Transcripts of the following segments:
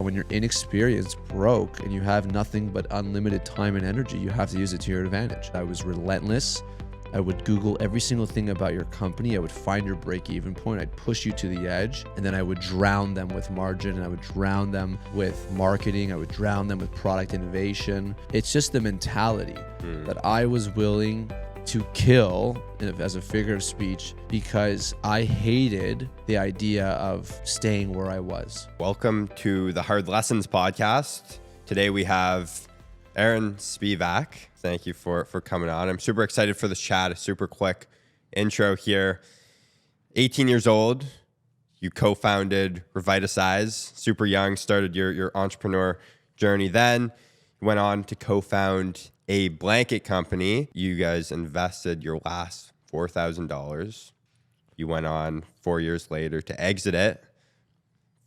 when you're inexperienced, broke, and you have nothing but unlimited time and energy, you have to use it to your advantage. I was relentless. I would Google every single thing about your company. I would find your break-even point. I'd push you to the edge, and then I would drown them with margin, and I would drown them with marketing. I would drown them with product innovation. It's just the mentality that I was willing to kill, as a figure of speech, because I hated the idea of staying where I was. Welcome to the Hard Lessons podcast. Today we have Aaron Spivak. Thank you for coming on. I'm super excited for this chat. A super quick intro here. 18 years old, you co-founded Revitasize. Super young, started your entrepreneur journey then. You went on to co-found a blanket company. You guys invested your last $4,000. You went on 4 years later to exit it,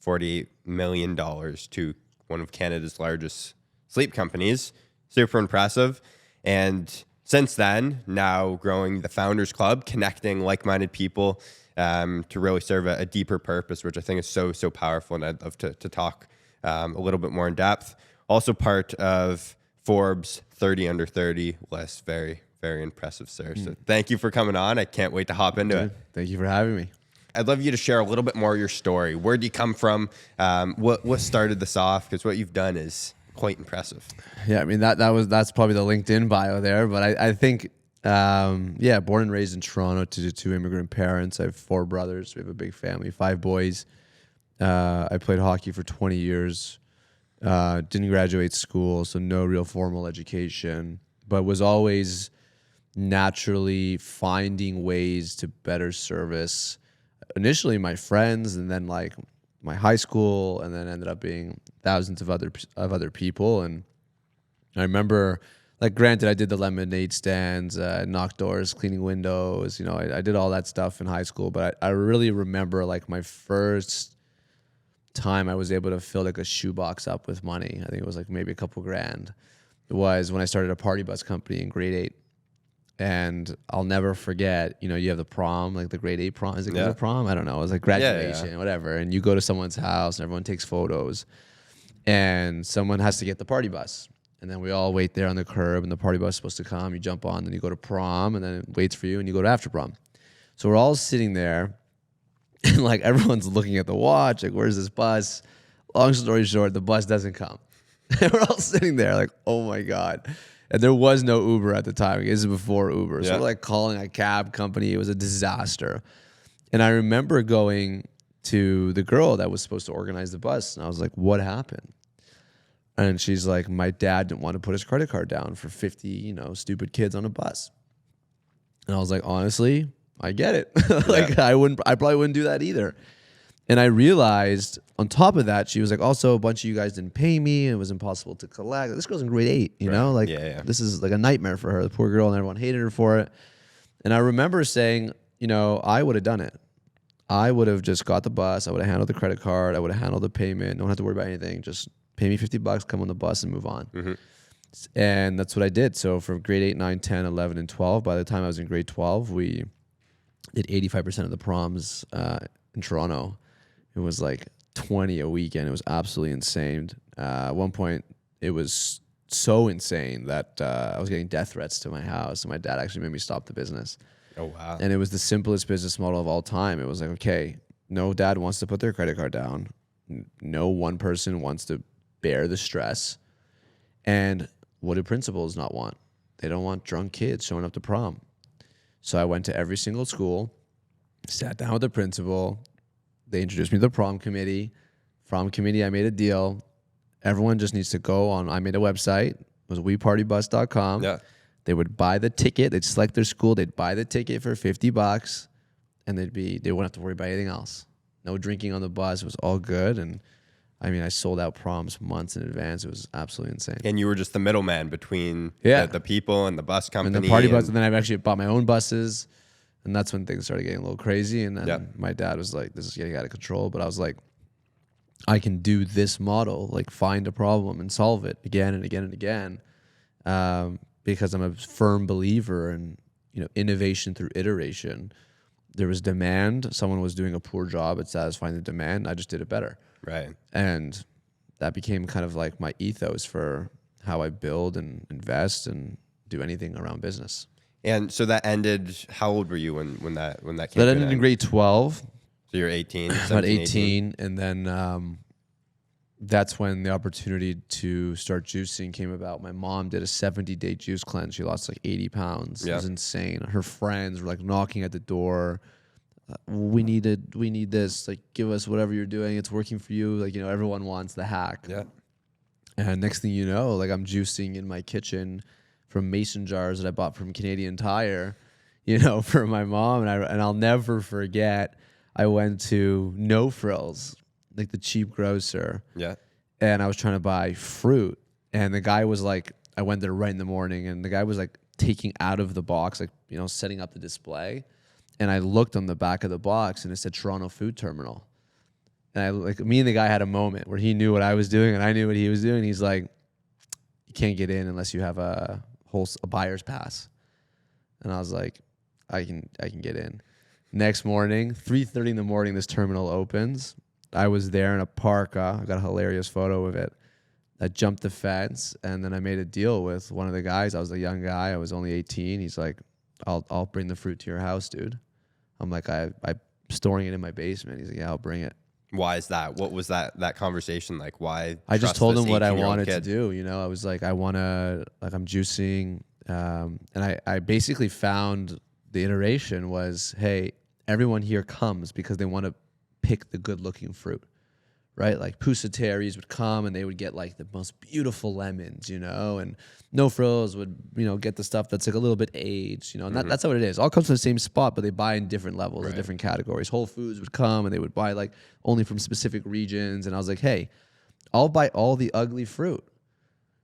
$48 million to one of Canada's largest sleep companies. Super impressive. And since then, now growing the Founders Club, connecting like-minded people to really serve a deeper purpose, which I think is so powerful. And I'd love to talk a little bit more in depth. Also part of Forbes 30 under 30 list. Very impressive, sir. So thank you for coming on. I can't wait to hop into it. Thank you for having me. I'd love you to share a little bit more of your story. Where do you come from? What started this off? Because what you've done is quite impressive. Yeah, I mean that's probably the LinkedIn bio there, but I think born and raised in Toronto to two immigrant parents. I have 4 brothers. We have a big family, 5 boys. I played hockey for 20 years. Didn't graduate school, so no real formal education, but was always naturally finding ways to better service initially my friends, and then like my high school, and then ended up being thousands of other people. And I remember, like, granted, I did the lemonade stands, knocked doors, cleaning windows. You know, I did all that stuff in high school. But I really remember, like, my first time I was able to fill like a shoebox up with money. I think it was like maybe a couple grand. It was when I started a party bus company in grade 8. And I'll never forget, you know, you have the prom, like the grade 8 prom. Is it a prom? I don't know. It was like graduation, whatever. And you go to someone's house and everyone takes photos. And someone has to get the party bus. And then we all wait there on the curb, and the party bus is supposed to come. You jump on, then you go to prom, and then it waits for you, and you go to after prom. So we're all sitting there, and like everyone's looking at the watch, like, where's this bus? Long story short, the bus doesn't come. And we're all sitting there like, oh my God. And there was no Uber at the time. This is before Uber. So we're like calling a cab company. It was a disaster. And I remember going to the girl that was supposed to organize the bus. And I was like, what happened? And she's like, my dad didn't want to put his credit card down for 50, you know, stupid kids on a bus. And I was like, honestly, I get it. I probably wouldn't do that either. And I realized on top of that, she was like, also a bunch of you guys didn't pay me. It was impossible to collect. This girl's in grade 8, you know, like this is like a nightmare for her, the poor girl, and everyone hated her for it. And I remember saying, you know, I would have done it. I would have just got the bus. I would have handled the credit card. I would have handled the payment. Don't have to worry about anything. Just pay me $50, come on the bus and move on. Mm-hmm. And that's what I did. So from grade 8, 9, 10, 11, and 12, by the time I was in grade 12, we did 85% of the proms in Toronto. It was like 20 a weekend. It was absolutely insane. At one point, it was so insane that I was getting death threats to my house, and my dad actually made me stop the business. Oh, wow. And it was the simplest business model of all time. It was like, okay, no dad wants to put their credit card down. No one person wants to bear the stress. And what do principals not want? They don't want drunk kids showing up to prom. So I went to every single school, sat down with the principal. They introduced me to the prom committee. Prom committee, I made a deal. Everyone just needs to go on. I made a website. It was wepartybus.com. Yeah. They would buy the ticket. They'd select their school. They'd buy the ticket for $50, and they wouldn't have to worry about anything else. No drinking on the bus. It was all good. And I mean, I sold out proms months in advance. It was absolutely insane. And you were just the middleman between the people and the bus company. And the party bus. And then I've actually bought my own buses. And that's when things started getting a little crazy. And then my dad was like, this is getting out of control. But I was like, I can do this model, like find a problem and solve it again and again and again. Because I'm a firm believer in, you know, innovation through iteration. There was demand. Someone was doing a poor job at satisfying the demand. I just did it better. Right. And that became kind of like my ethos for how I build and invest and do anything around business. And so that ended, how old were you when that came That to an ended in end? grade 12. So you're 18, About 17, 18, and then that's when the opportunity to start juicing came about. My mom did a 70-day juice cleanse. She lost like 80 pounds. It was insane. Her friends were like knocking at the door. We need this. Like, give us whatever you're doing. It's working for you. Like, everyone wants the hack. Yeah. And next thing you know, like, I'm juicing in my kitchen from mason jars that I bought from Canadian Tire, for my mom. And I'll never forget, I went to No Frills, like the cheap grocer. Yeah. And I was trying to buy fruit. And the guy was like, I went there right in the morning, and the guy was like taking out of the box, like, setting up the display. And I looked on the back of the box and it said Toronto Food Terminal. And me and the guy had a moment where he knew what I was doing and I knew what he was doing. He's like, you can't get in unless you have a buyer's pass. And I was like, I can get in. Next morning, 3:30 in the morning, this terminal opens. I was there in a parka. I got a hilarious photo of it. I jumped the fence, and then I made a deal with one of the guys. I was a young guy. I was only 18. He's like, I'll bring the fruit to your house, dude. I'm like, I'm storing it in my basement. He's like, yeah, I'll bring it. Why is that? What was that conversation like? Why? I just told him what I 18-year-old wanted kid? to do. I was like, I'm juicing. And I basically found the iteration was, hey, everyone here comes because they want to pick the good looking fruit, right? Like Pusateries would come and they would get like the most beautiful lemons, and No Frills would, get the stuff that's like a little bit aged, and that's what it is. All comes from the same spot, but they buy in different levels, in different categories. Whole Foods would come and they would buy like only from specific regions. And I was like, hey, I'll buy all the ugly fruit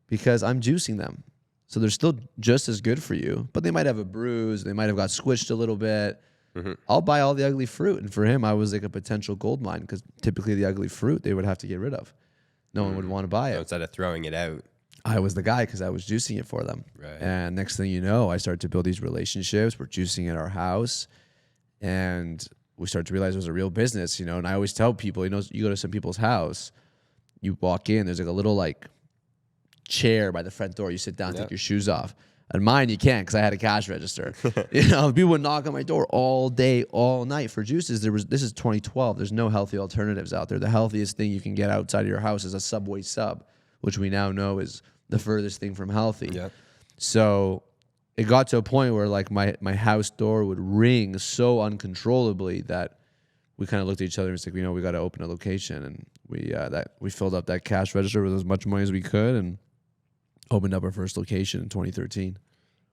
because I'm juicing them. So they're still just as good for you, but they might have a bruise. They might have got squished a little bit. I'll buy all the ugly fruit. And for him, I was like a potential gold mine because typically the ugly fruit they would have to get rid of. No one would want to buy it. So instead of throwing it out. I was the guy because I was juicing it for them. Right. And next thing you know, I started to build these relationships. We're juicing at our house. And we started to realize it was a real business, And I always tell people, you go to some people's house, you walk in, there's like a little like chair by the front door. You sit down, take your shoes off. And mine, you can't because I had a cash register. People would knock on my door all day, all night for juices. This is 2012. There's no healthy alternatives out there. The healthiest thing you can get outside of your house is a Subway sub, which we now know is the furthest thing from healthy. Yeah. So it got to a point where like my house door would ring so uncontrollably that we kind of looked at each other and said, we got to open a location. And we filled up that cash register with as much money as we could and opened up our first location in 2013.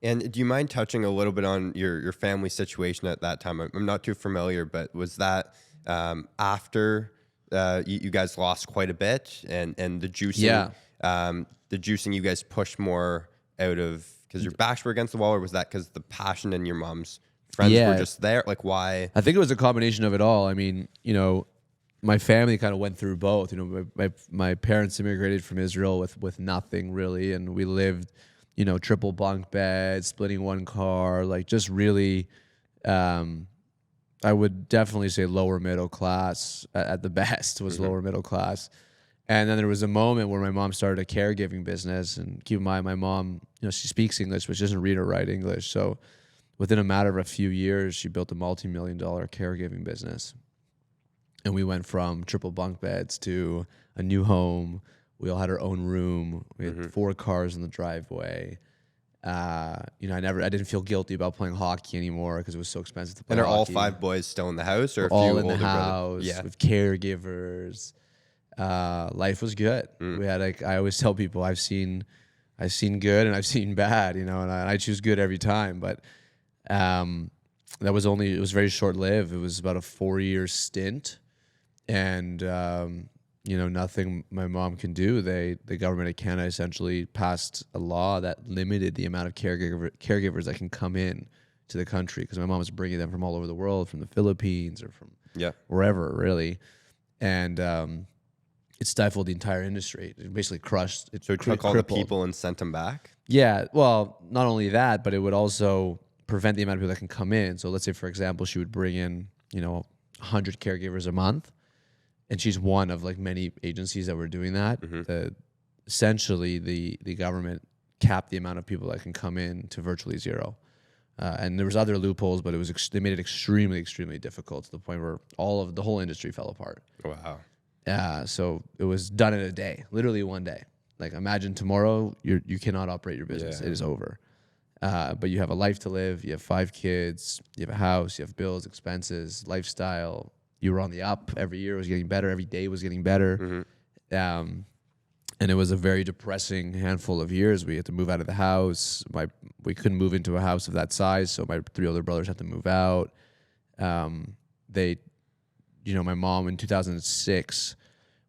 And do you mind touching a little bit on your family situation at that time? I'm not too familiar, but was that after you guys lost quite a bit and the juicing? Yeah. The juicing you guys pushed more out of because your backs were against the wall, or was that because the passion and your mom's friends were just there? Like, why? I think it was a combination of it all. I mean, my family kind of went through both. My parents immigrated from Israel with nothing really, and we lived, triple bunk beds, splitting one car, like just really, I would definitely say lower middle class at the best was lower middle class. And then there was a moment where my mom started a caregiving business, and keep in mind, my mom, she speaks English, but she doesn't read or write English. So within a matter of a few years, she built a multi-million-dollar caregiving business. And we went from triple bunk beds to a new home. We all had our own room. We had 4 cars in the driveway. I didn't feel guilty about playing hockey anymore because it was so expensive to play. And are hockey. all 5 boys still in the house, or all a few in the older house brothers? Yeah. with caregivers? Life was good. We had I always tell people I've seen good and I've seen bad, and I choose good every time. But it was very short lived. It was about a 4-year stint. And, nothing my mom can do. The government of Canada essentially passed a law that limited the amount of caregivers that can come in to the country because my mom was bringing them from all over the world, from the Philippines or from wherever, really. And it stifled the entire industry. It basically crushed. So it took all the people and sent them back? Yeah. Well, not only that, but it would also prevent the amount of people that can come in. So let's say, for example, she would bring in, 100 caregivers a month. and she's one of like many agencies that were doing that. Essentially, the government capped the amount of people that can come in to virtually zero. And there was other loopholes, but they made it extremely, extremely difficult to the point where the whole industry fell apart. Wow. So it was done in a day, literally one day. Like imagine tomorrow you cannot operate your business. It is over. But you have a life to live. You have 5 kids. You have a house. You have bills, expenses, lifestyle. You were on the up. Every year was getting better. Every day was getting better. And it was a very depressing handful of years. We had to move out of the house. We couldn't move into a house of that size, so my 3 older brothers had to move out. My mom in 2006,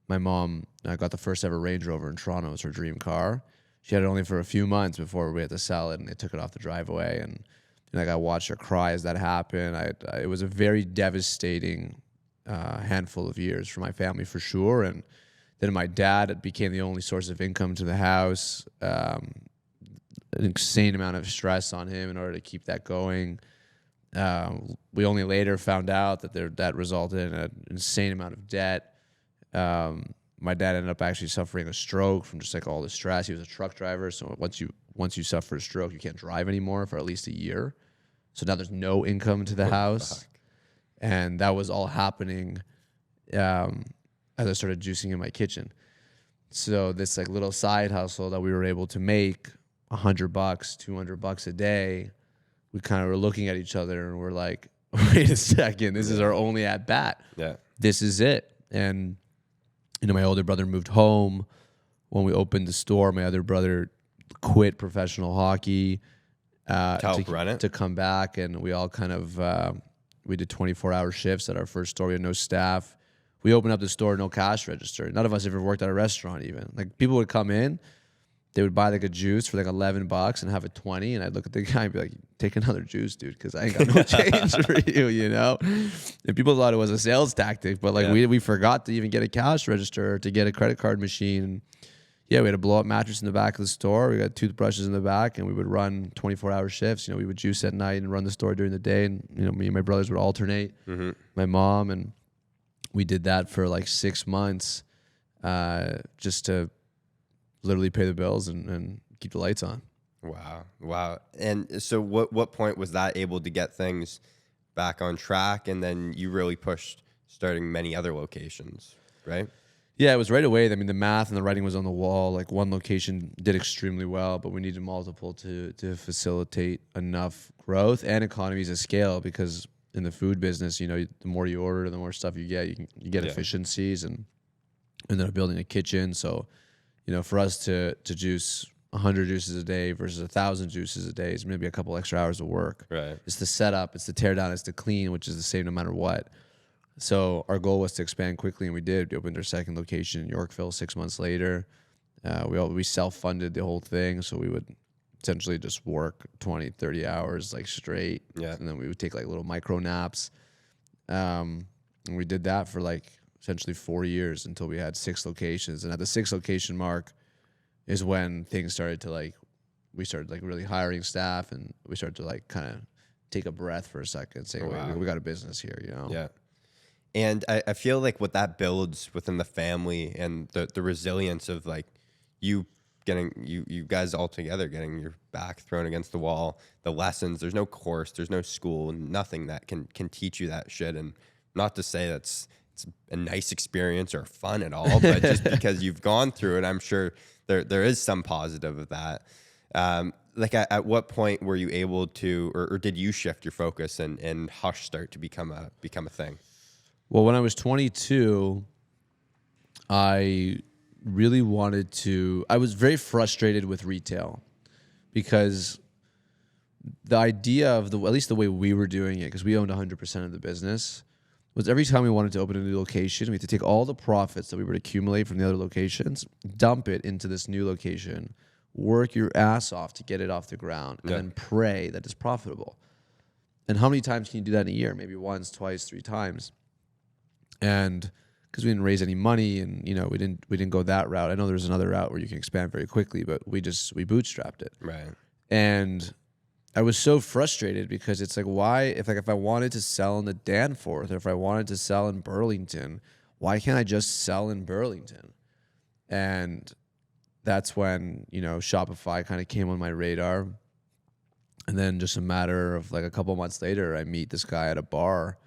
my mom got the first ever Range Rover in Toronto. It was her dream car. She had it only for a few months before we had to sell it, and they took it off the driveway. And I watched her cry as that happened. It was a very devastating handful of years for my family, for sure. And then my dad became the only source of income to the house. An insane amount of stress on him in order to keep that going. We only later found out that resulted in an insane amount of debt. My dad ended up actually suffering a stroke from just like all the stress. He was a truck driver, so once you suffer a stroke, you can't drive anymore for at least a year. So now there's no income to the house, and that was all happening as I started juicing in my kitchen. So this like little side hustle that we were able to make $100, $200 a day, we kind of were looking at each other and we're like, wait a second, this is our only at bat. Yeah. This is it. And my older brother moved home when we opened the store. My other brother quit professional hockey to come back, and we all kind of we did 24-hour shifts at our first store. We had no staff. We opened up the store, no cash register. None of us ever worked at a restaurant even. Like people would come in, they would buy like a juice for like $11 and have it 20, and I'd look at the guy and be like, take another juice, dude, because I ain't got no change for you, you know? And people thought it was a sales tactic, but like we forgot to even get a cash register or to get a credit card machine. Yeah, we had a blow-up mattress in the back of the store. We got toothbrushes in the back, and we would run 24-hour shifts. We would juice at night and run the store during the day, and me and my brothers would alternate. My mom, and we did that for like 6 months just to literally pay the bills and keep the lights on. Wow. And so what point was that able to get things back on track, and then you really pushed starting many other locations, right? Yeah, it was right away. I mean, the math and the writing was on the wall. Like one location did extremely well, but we needed multiple to facilitate enough growth and economies of scale, because in the food business, the more you order, the more stuff you get efficiencies, and ended up building a kitchen. So, for us to juice 100 juices a day versus 1,000 juices a day is maybe a couple extra hours of work. Right. It's the setup, it's the tear down, it's the clean, which is the same no matter what. So our goal was to expand quickly, and we did. We opened our second location in Yorkville 6 months later. We self-funded the whole thing, so we would essentially just work 20, 30 hours like straight. Yeah. And then we would take like little micro naps. And we did that for like essentially 4 years until we had 6 locations. And at the 6 location mark is when things started to we started like really hiring staff, and we started to like kind of take a breath for a second, say, we got a business here, Yeah. And I feel like what that builds within the family, and the resilience of like you guys all together getting your back thrown against the wall, the lessons, there's no course, there's no school, nothing that can teach you that shit. And not to say it's a nice experience or fun at all, but just because you've gone through it, I'm sure there is some positive of that. At what point were you able to, or did you shift your focus and Hush start to become a thing? Well, when I was 22, I really wanted to. I was very frustrated with retail, because the idea of at least the way we were doing it, because we owned 100% of the business, was every time we wanted to open a new location, we had to take all the profits that we would accumulate from the other locations, dump it into this new location, work your ass off to get it off the ground, and then pray that it's profitable. And how many times can you do that in a year? Maybe once, twice, 3 times. And because we didn't raise any money, and we didn't go that route. I know there's another route where you can expand very quickly, but we bootstrapped it. Right. And I was so frustrated, because it's like, why, if I wanted to sell in the Danforth, or if I wanted to sell in Burlington, why can't I just sell in Burlington? And that's when, Shopify kind of came on my radar. And then just a matter of like a couple months later, I meet this guy at a bar,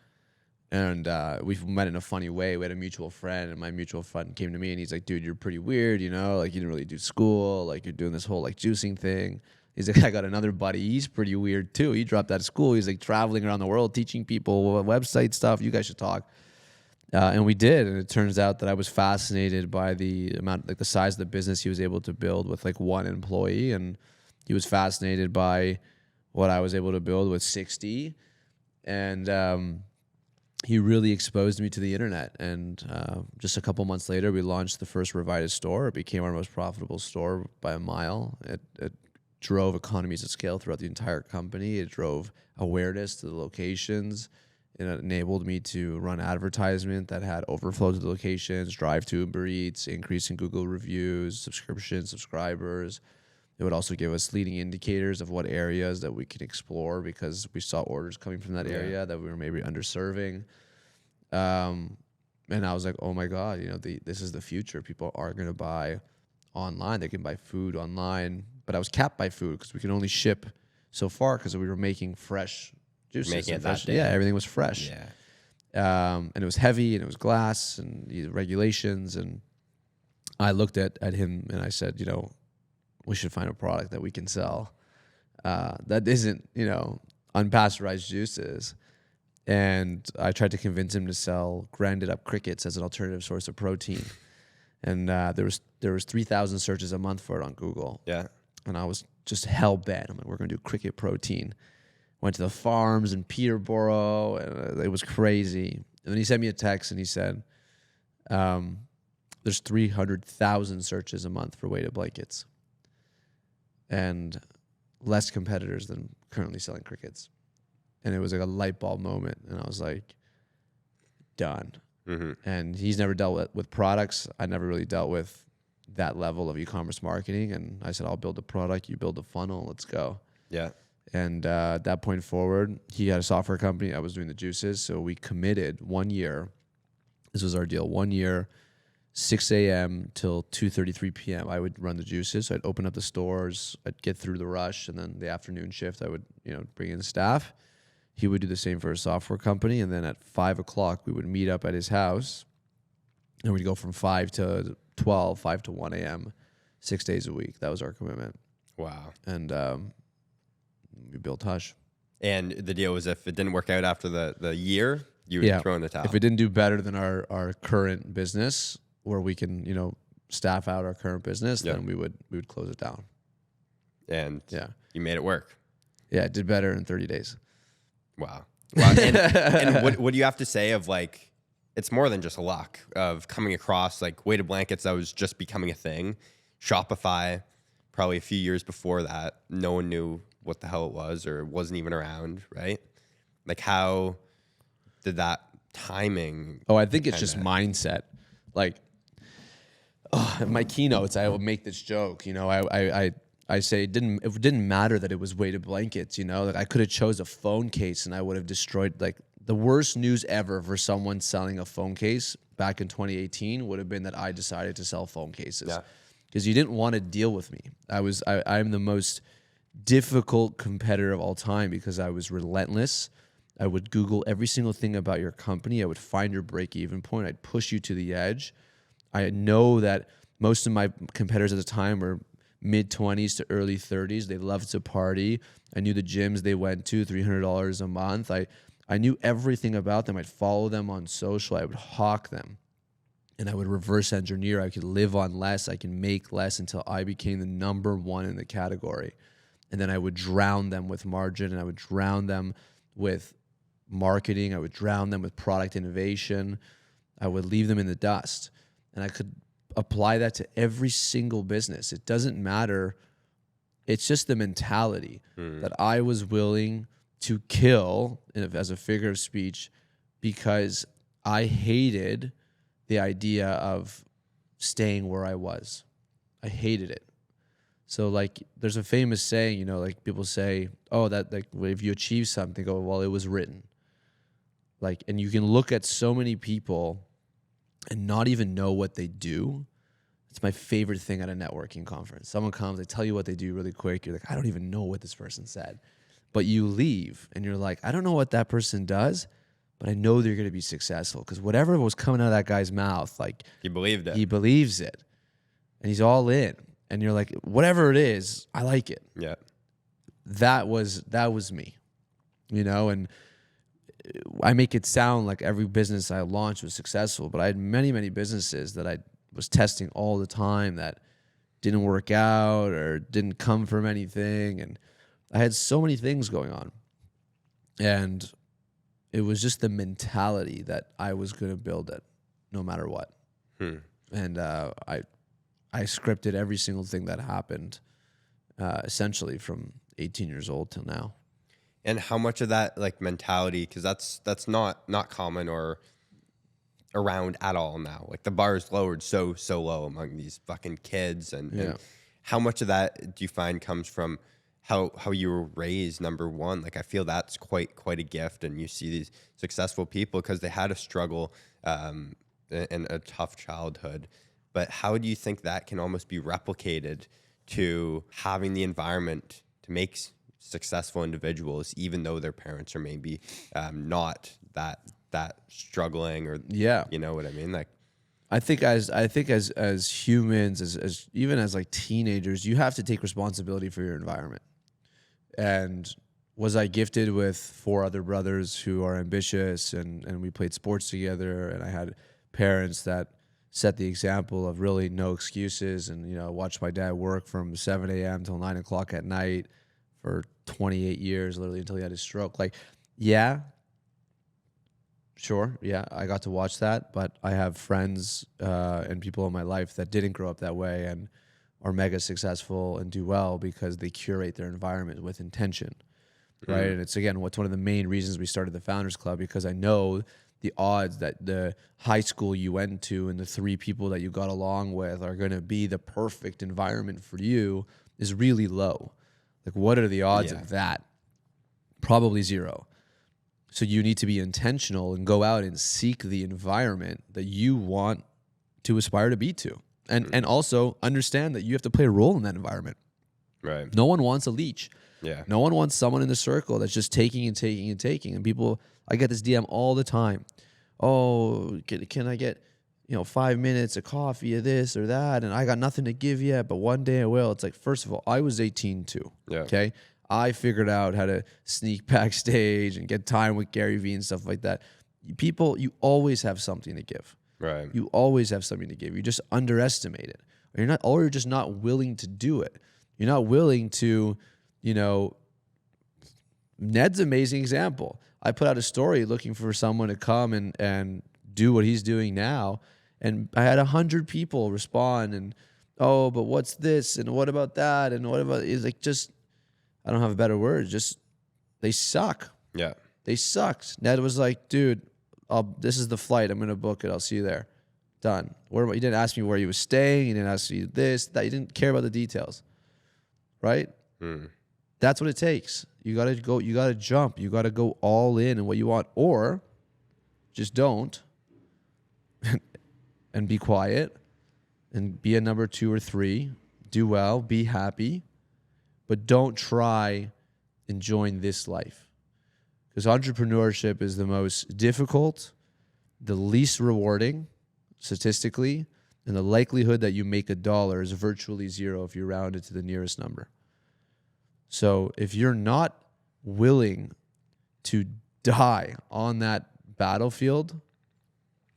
and we met in a funny way. We had a mutual friend, and my mutual friend came to me, and he's like, dude, you're pretty weird, like you didn't really do school, like you're doing this whole like juicing thing. He's like, I got another buddy, he's pretty weird too. He dropped out of school. He's like traveling around the world, teaching people website stuff. You guys should talk. And we did, and it turns out that I was fascinated by the amount, like the size of the business he was able to build with like one employee, and he was fascinated by what I was able to build with 60, and he really exposed me to the internet. And just a couple months later, we launched the first Revited store. It became our most profitable store by a mile. It drove economies of scale throughout the entire company. It drove awareness to the locations. It enabled me to run advertisement that had overflow to the locations, drive to Uber Eats, increase in Google reviews, subscriptions, subscribers. It would also give us leading indicators of what areas that we can explore, because we saw orders coming from that area that we were maybe underserving. And I was like, oh my God, this is the future. People are going to buy online. They can buy food online. But I was capped by food because we could only ship so far because we were making fresh juices. Making it that day. Yeah, everything was fresh. Yeah. And it was heavy, and it was glass, and the regulations. And I looked at him and I said, we should find a product that we can sell that isn't, unpasteurized juices. And I tried to convince him to sell grounded up crickets as an alternative source of protein. And there was 3,000 searches a month for it on Google. Yeah. And I was just hell bent. I'm like, we're going to do cricket protein. Went to the farms in Peterborough, and it was crazy. And then he sent me a text, and he said, there's 300,000 searches a month for weighted blankets, and less competitors than currently selling crickets. And it was like a light bulb moment, and I was like, done. Mm-hmm. And he's never dealt with products. I never really dealt with that level of e-commerce marketing. And I said, I'll build a product, you build a funnel, let's go. Yeah. And at that point forward, he had a software company. I was doing the juices. So we committed 1 year. This was our deal. 1 year, 6 a.m. till 2:33 p.m. I would run the juices. So I'd open up the stores. I'd get through the rush. And then the afternoon shift, I would bring in staff. He would do the same for a software company. And then at 5 o'clock, we would meet up at his house. And we'd go from 5 to 12, 5 to 1 a.m., 6 days a week. That was our commitment. Wow. And we built Hush. And the deal was, if it didn't work out after the year, you would throw in the towel. If it didn't do better than our current business, where we can, staff out our current business, then we would close it down. And you made it work. Yeah, it did better in 30 days. Wow. And what do you have to say of like, it's more than just luck of coming across like weighted blankets that was just becoming a thing. Shopify, probably a few years before that, no one knew what the hell it was or wasn't even around, right? Like, how did that timing? Oh, I think it's just mindset. Like, in my keynotes, I will make this joke. I say it didn't matter that it was weighted blankets. Like I could have chose a phone case and I would have destroyed like the worst news ever for someone selling a phone case back in 2018 would have been that I decided to sell phone cases because you didn't want to deal with me. I'm the most difficult competitor of all time because I was relentless. I would Google every single thing about your company. I would find your break-even point. I'd push you to the edge. I know that most of my competitors at the time were mid-20s to early 30s. They loved to party. I knew the gyms they went to, $300 a month. I knew everything about them. I'd follow them on social. I would hawk them. And I would reverse engineer. I could live on less. I can make less until I became the number one in the category. And then I would drown them with margin, and I would drown them with marketing. I would drown them with product innovation. I would leave them in the dust. And I could apply that to every single business. It doesn't matter. It's just the mentality that I was willing to kill as a figure of speech because I hated the idea of staying where I was. I hated it. So like there's a famous saying, like people say, oh, that like if you achieve something, go, well, it was written. Like, and you can look at so many people and not even know what they do. It's my favorite thing at a networking conference. Someone comes, they tell you what they do really quick. You're like, I don't even know what this person said. But you leave and you're like, I don't know what that person does, but I know they're going to be successful because whatever was coming out of that guy's mouth, like He believed it. he believes it and he's all in. And you're like, whatever it is, I like it. Yeah. That was me, and I make it sound like every business I launched was successful, but I had many, many businesses that I was testing all the time that didn't work out or didn't come from anything. And I had so many things going on. And it was just the mentality that I was going to build it no matter what. And I scripted every single thing that happened, essentially from 18 years old till now. And how much of that like mentality, because that's not common or around at all now. Like the bar is lowered so low among these fucking kids, and how much of that do you find comes from how you were raised? Number one, like I feel that's quite a gift, and you see these successful people because they had a struggle and a tough childhood. But how do you think that can almost be replicated to having the environment to make successful individuals, even though their parents are maybe not that struggling, or you know what I mean? Like, I think as humans, as even as like teenagers, you have to take responsibility for your environment. And was I gifted with 4 other brothers who are ambitious, and we played sports together, and I had parents that set the example of really no excuses, and watched my dad work from 7 a.m. till 9 o'clock at night for 28 years, literally until he had his stroke. Like, sure, I got to watch that, but I have friends and people in my life that didn't grow up that way and are mega successful and do well because they curate their environment with intention, right? And it's, again, what's one of the main reasons we started the Founders Club, because I know the odds that the high school you went to and the 3 people that you got along with are going to be the perfect environment for you is really low. Like, what are the odds of that? Probably 0. So you need to be intentional and go out and seek the environment that you want to aspire to be to. And also understand that you have to play a role in that environment. Right. No one wants a leech. Yeah. No one wants someone in the circle that's just taking and taking and taking. And people, I get this DM all the time. Oh, can I get 5 minutes of coffee or this or that? And I got nothing to give yet, but one day I will. It's like, first of all, I was 18 too. Yeah. Okay. I figured out how to sneak backstage and get time with Gary Vee and stuff like that. People, you always have something to give. Right. You always have something to give. You just underestimate it. Or you're just not willing to do it. You're not willing to, Ned's an amazing example. I put out a story looking for someone to come and do what he's doing now. And I had 100 people respond and, oh, but what's this? And what about that? And what about, it's like, just, I don't have a better word. Just, they suck. Yeah. They sucked. Ned was like, dude, this is the flight. I'm going to book it. I'll see you there. Done. You didn't ask me where you was staying. You didn't ask me this, that. You didn't care about the details. Right? That's what it takes. You got to go. You got to jump. You got to go all in what you want, or just don't and be quiet and be a number 2 or 3. Do well. Be happy. But don't try and join this life. Because entrepreneurship is the most difficult, the least rewarding, statistically, and the likelihood that you make $1 is virtually 0 if you round it to the nearest number. So if you're not willing to die on that battlefield,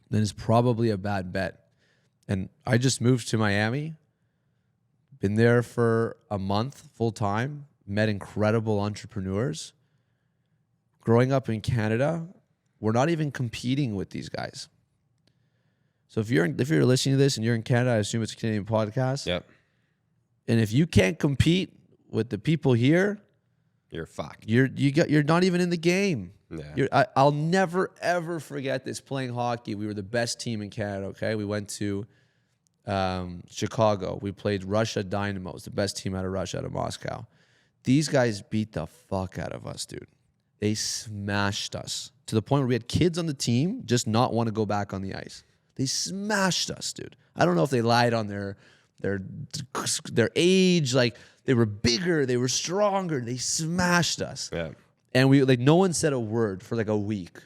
then it's probably a bad bet. And I just moved to Miami, been there for a month full time, met incredible entrepreneurs. Growing up in Canada, we're not even competing with these guys. So if you're listening to this and you're in Canada, I assume it's a Canadian podcast. Yep. And if you can't compete with the people here, you're fucked. You're not even in the game. Yeah. I'll never ever forget this. Playing hockey, we were the best team in Canada. Okay, we went to Chicago. We played Russia Dynamos, the best team out of Russia, out of Moscow. These guys beat the fuck out of us, dude. They smashed us to the point where we had kids on the team just not want to go back on the ice. They smashed us, dude. I don't know if they lied on their age. Like, they were bigger, they were stronger. They smashed us. Yeah. And we, like, no one said a word for like a week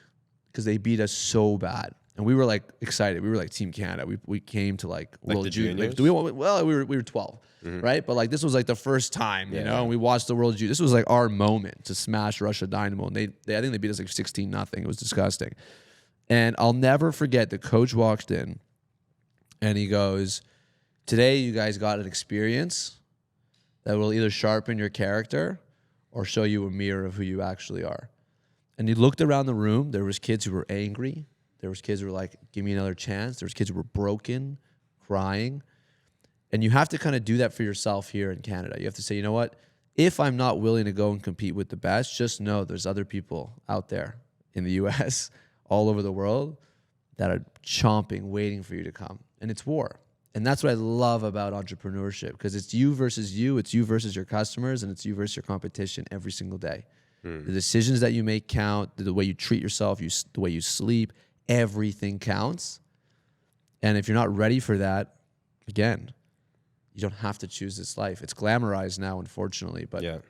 because they beat us so bad. And we were like excited. We were like Team Canada. We came to like World Junior. Like, we were 12, right? But like, this was like the first time, you know. And we watched the World Junior. This was like our moment to smash Russia Dynamo. And I think they beat us like 16-0. It was disgusting. And I'll never forget, the coach walked in and he goes, "Today you guys got an experience that will either sharpen your character or show you a mirror of who you actually are." And he looked around the room. There was kids who were angry. There was kids who were like, "Give me another chance." There was kids who were broken, crying. And you have to kind of do that for yourself here in Canada. You have to say, you know what? If I'm not willing to go and compete with the best, just know there's other people out there in the US, all over the world, that are chomping, waiting for you to come. And it's war. And that's what I love about entrepreneurship, because it's you versus your customers, and it's you versus your competition every single day. The decisions that you make count, the way you treat yourself, the way you sleep, everything counts. And if you're not ready for that, again, you don't have to choose this life. It's glamorized now, unfortunately, but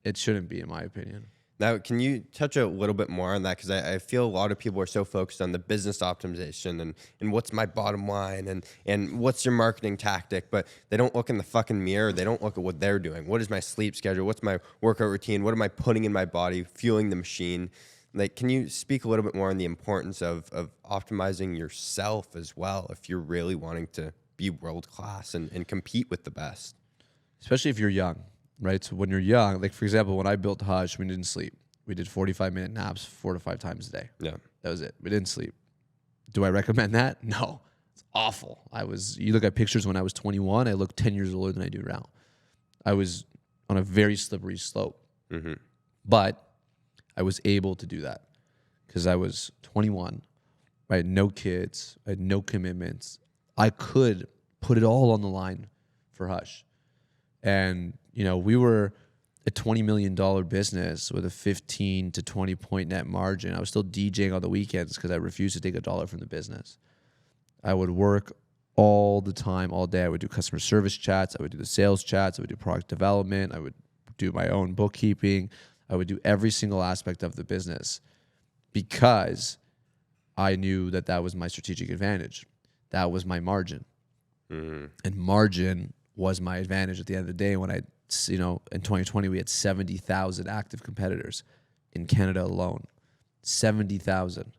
it shouldn't be, in my opinion. Now, can you touch a little bit more on that? Because I feel a lot of people are so focused on the business optimization and what's my bottom line and what's your marketing tactic, but they don't look in the fucking mirror. They don't look at what they're doing. What is my sleep schedule? What's my workout routine? What am I putting in my body, fueling the machine? Like, can you speak a little bit more on the importance of optimizing yourself as well if you're really wanting to be world-class and compete with the best? Especially if you're young. Right. So when you're young, like, for example, when I built Hush, we didn't sleep. We did 45-minute naps 4 to 5 times a day. Yeah. That was it. We didn't sleep. Do I recommend that? No. It's awful. You look at pictures when I was 21, I look 10 years older than I do now. I was on a very slippery slope. But I was able to do that because I was 21. I had no kids. I had no commitments. I could put it all on the line for Hush. And, you know, we were a $20 million business with a 15 to 20 point net margin. I was still DJing on the weekends because I refused to take a dollar from the business. I would work all the time, all day. I would do customer service chats. I would do the sales chats. I would do product development. I would do my own bookkeeping. I would do every single aspect of the business because I knew that that was my strategic advantage. That was my margin. And margin was my advantage at the end of the day. When in 2020, we had 70,000 active competitors in Canada alone. 70,000.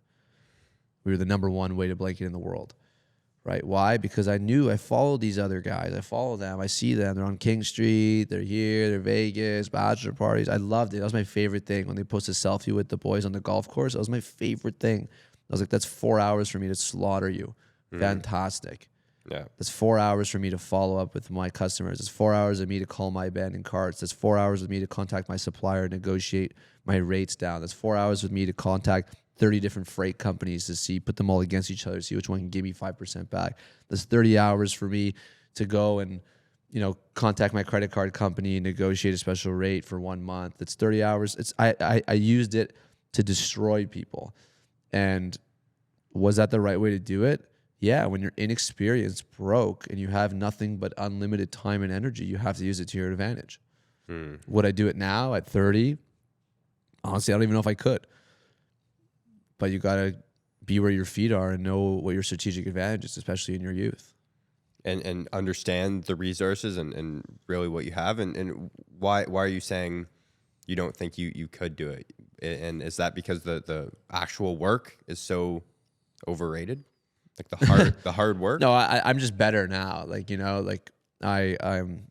We were the number one weighted blanket in the world, right? Why? Because I knew I followed these other guys. I follow them. I see them. They're on King Street. They're here. They're Vegas, bachelor parties. I loved it. That was my favorite thing. When they post a selfie with the boys on the golf course, that was my favorite thing. I was like, that's 4 hours for me to slaughter you. Fantastic. Yeah. That's 4 hours for me to follow up with my customers. It's 4 hours of me to call my abandoned carts. That's 4 hours of me to contact my supplier, negotiate my rates down. That's 4 hours with me to contact 30 different freight companies to put them all against each other, see which one can give me 5% back. That's 30 hours for me to go and, contact my credit card company and negotiate a special rate for 1 month. It's 30 hours. I used it to destroy people. And was that the right way to do it? Yeah, when you're inexperienced, broke, and you have nothing but unlimited time and energy, you have to use it to your advantage. Would I do it now at 30? Honestly, I don't even know if I could. But you got to be where your feet are and know what your strategic advantage is, especially in your youth. And understand the resources and really what you have. And why are you saying you don't think you could do it? And is that because the actual work is so overrated? Like the hard work? No, I'm just better now. I'm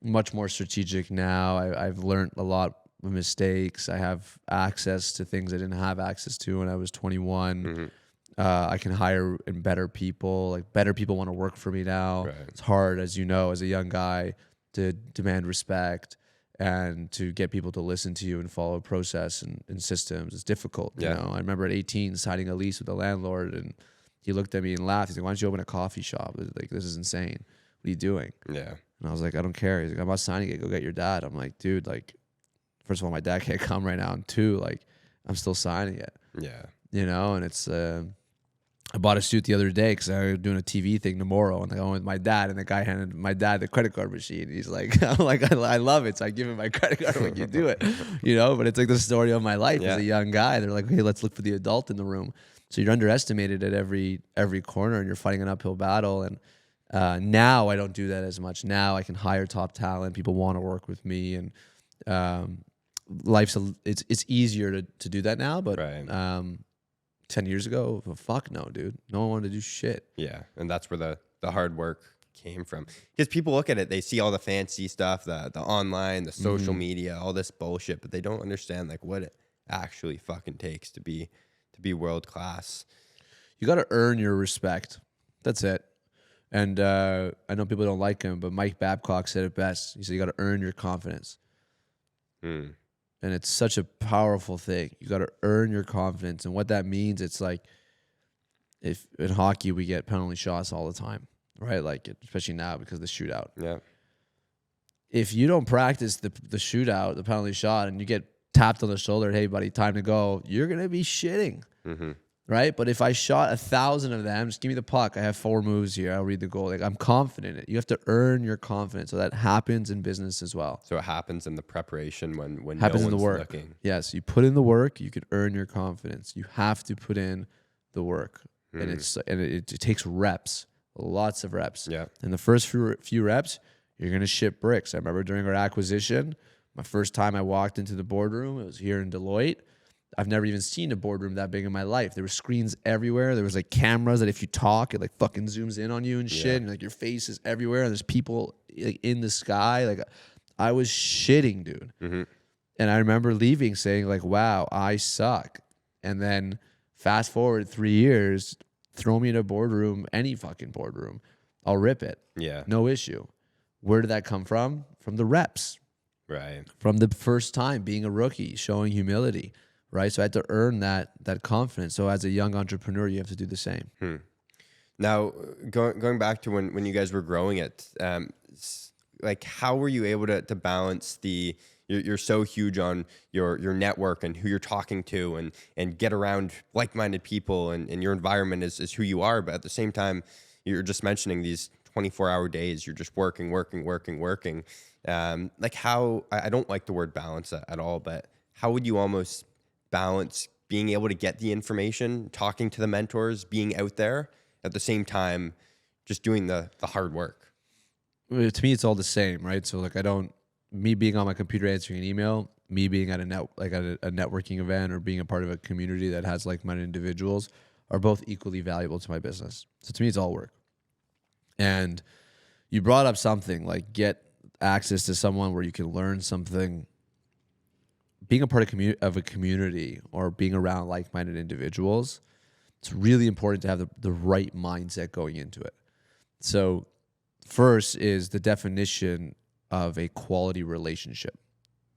much more strategic now. I've learned a lot of mistakes. I have access to things I didn't have access to when I was 21. I can hire in better people. Like, better people want to work for me now. Right. It's hard, as you know, as a young guy, to demand respect and to get people to listen to you and follow a process and systems. It's difficult. Yeah. I remember at 18 signing a lease with the landlord, and he looked at me and laughed. He's like, "Why don't you open a coffee shop? Like, this is insane. What are you doing?" Yeah. And I was like, "I don't care." He's like, "I'm not signing it. Go get your dad." I'm like, "Dude, like, first of all, my dad can't come right now. And two, like, I'm still signing it." Yeah. And it's, I bought a suit the other day because I was doing a TV thing tomorrow, and I went with my dad, and the guy handed my dad the credit card machine. He's like, I'm like, I love it. So I give him my credit card. I'm like, you do it, but it's like the story of my life as a young guy. They're like, hey, let's look for the adult in the room. So you're underestimated at every corner, and you're fighting an uphill battle. And now I don't do that as much. Now I can hire top talent. People want to work with me, and it's easier to do that now. But 10 years ago, fuck no, dude. No one wanted to do shit. Yeah, and that's where the hard work came from. Because people look at it, they see all the fancy stuff, the online, the social media, all this bullshit, but they don't understand like what it actually fucking takes to be world class. You got to earn your respect. That's it. And I know people don't like him, but Mike Babcock said it best. He said you got to earn your confidence. And it's such a powerful thing. You got to earn your confidence. And what that means, it's like, if in hockey we get penalty shots all the time, right? Like, especially now because of the shootout. Yeah. If you don't practice the shootout, the penalty shot, and you get tapped on the shoulder, hey buddy, time to go, you're gonna be shitting. Right? But if I shot 1,000 of them, just give me the puck. I have 4 moves here. I'll read the goal. Like, I'm confident in it. You have to earn your confidence. So that happens in business as well. So it happens in the preparation when happens no in the one's work. looking. Yes, you put in the work, you can earn your confidence. You have to put in the work. And it takes reps, lots of reps. Yeah. And the first few reps, you're gonna ship bricks. I remember during our acquisition, my first time I walked into the boardroom, it was here in Deloitte. I've never even seen a boardroom that big in my life. There were screens everywhere. There was like cameras that if you talk, it like fucking zooms in on you and shit. And like your face is everywhere. And there's people like in the sky. Like, I was shitting, dude. And I remember leaving saying like, wow, I suck. And then fast forward 3 years, throw me in a boardroom, any fucking boardroom, I'll rip it. Yeah. No issue. Where did that come from? From the reps. Right. From the first time being a rookie, showing humility. Right, so I had to earn that confidence. So as a young entrepreneur, you have to do the same. Now, going back to when you guys were growing it, like how were you able to balance you're so huge on your network and who you're talking to and get around like-minded people and your environment is who you are, but at the same time, you're just mentioning these 24-hour days. You're just working. Like how I don't like the word balance at all, but how would you almost balance being able to get the information, talking to the mentors, being out there at the same time, just doing the hard work? To me, it's all the same, right? So like me being on my computer answering an email, me being at a networking event or being a part of a community that has like-minded individuals are both equally valuable to my business. So to me, it's all work. And you brought up something like get access to someone where you can learn something. Being a part of a community or being around like-minded individuals, it's really important to have the right mindset going into it. So first is the definition of a quality relationship.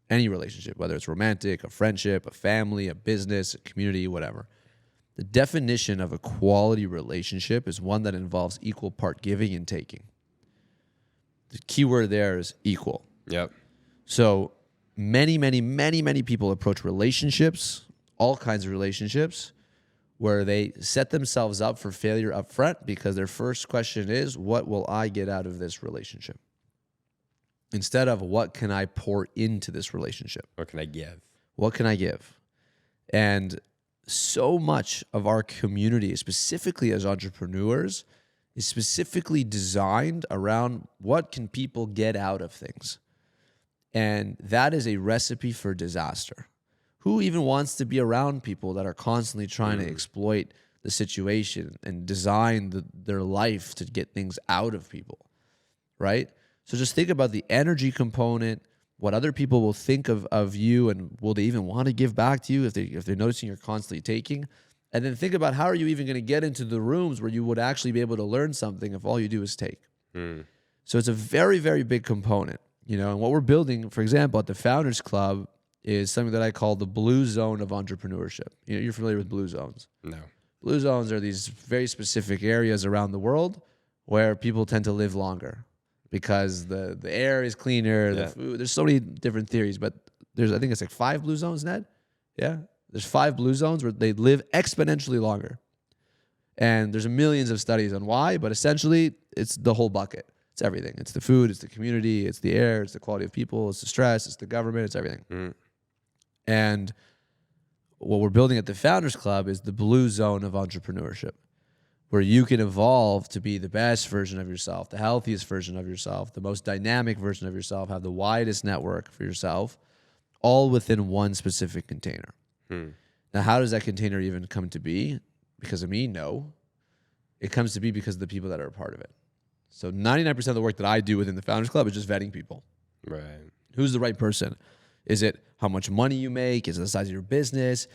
Any relationship, whether it's romantic, a friendship, a family, a business, a community, whatever. The definition of a quality relationship is one that involves equal part giving and taking. The key word there is equal. Yep. So many people approach relationships, all kinds of relationships, where they set themselves up for failure up front because their first question is, what will I get out of this relationship? Instead of, what can I pour into this relationship? What can I give? What can I give? And so much of our community, specifically as entrepreneurs, is specifically designed around what can people get out of things. And that is a recipe for disaster. Who even wants to be around people that are constantly trying to exploit the situation and design their life to get things out of people, right? So just think about the energy component, what other people will think of you, and will they even want to give back to you if they're noticing you're constantly taking? And then think about, how are you even going to get into the rooms where you would actually be able to learn something if all you do is take? So it's a very, very big component. And what we're building, for example, at the Founders Club is something that I call the blue zone of entrepreneurship. You're familiar with blue zones. No. Blue zones are these very specific areas around the world where people tend to live longer because the air is cleaner, the food. There's so many different theories, but I think it's like 5 blue zones, Ned? Yeah? There's 5 blue zones where they live exponentially longer. And there's millions of studies on why, but essentially it's the whole bucket. It's everything. It's the food, it's the community, it's the air, it's the quality of people, it's the stress, it's the government, it's everything. And what we're building at the Founders Club is the blue zone of entrepreneurship, where you can evolve to be the best version of yourself, the healthiest version of yourself, the most dynamic version of yourself, have the widest network for yourself, all within one specific container. Now, how does that container even come to be? Because of me? No. It comes to be because of the people that are a part of it. So 99% of the work that I do within the Founders Club is just vetting people. Right. Who's the right person? Is it how much money you make? Is it the size of your business?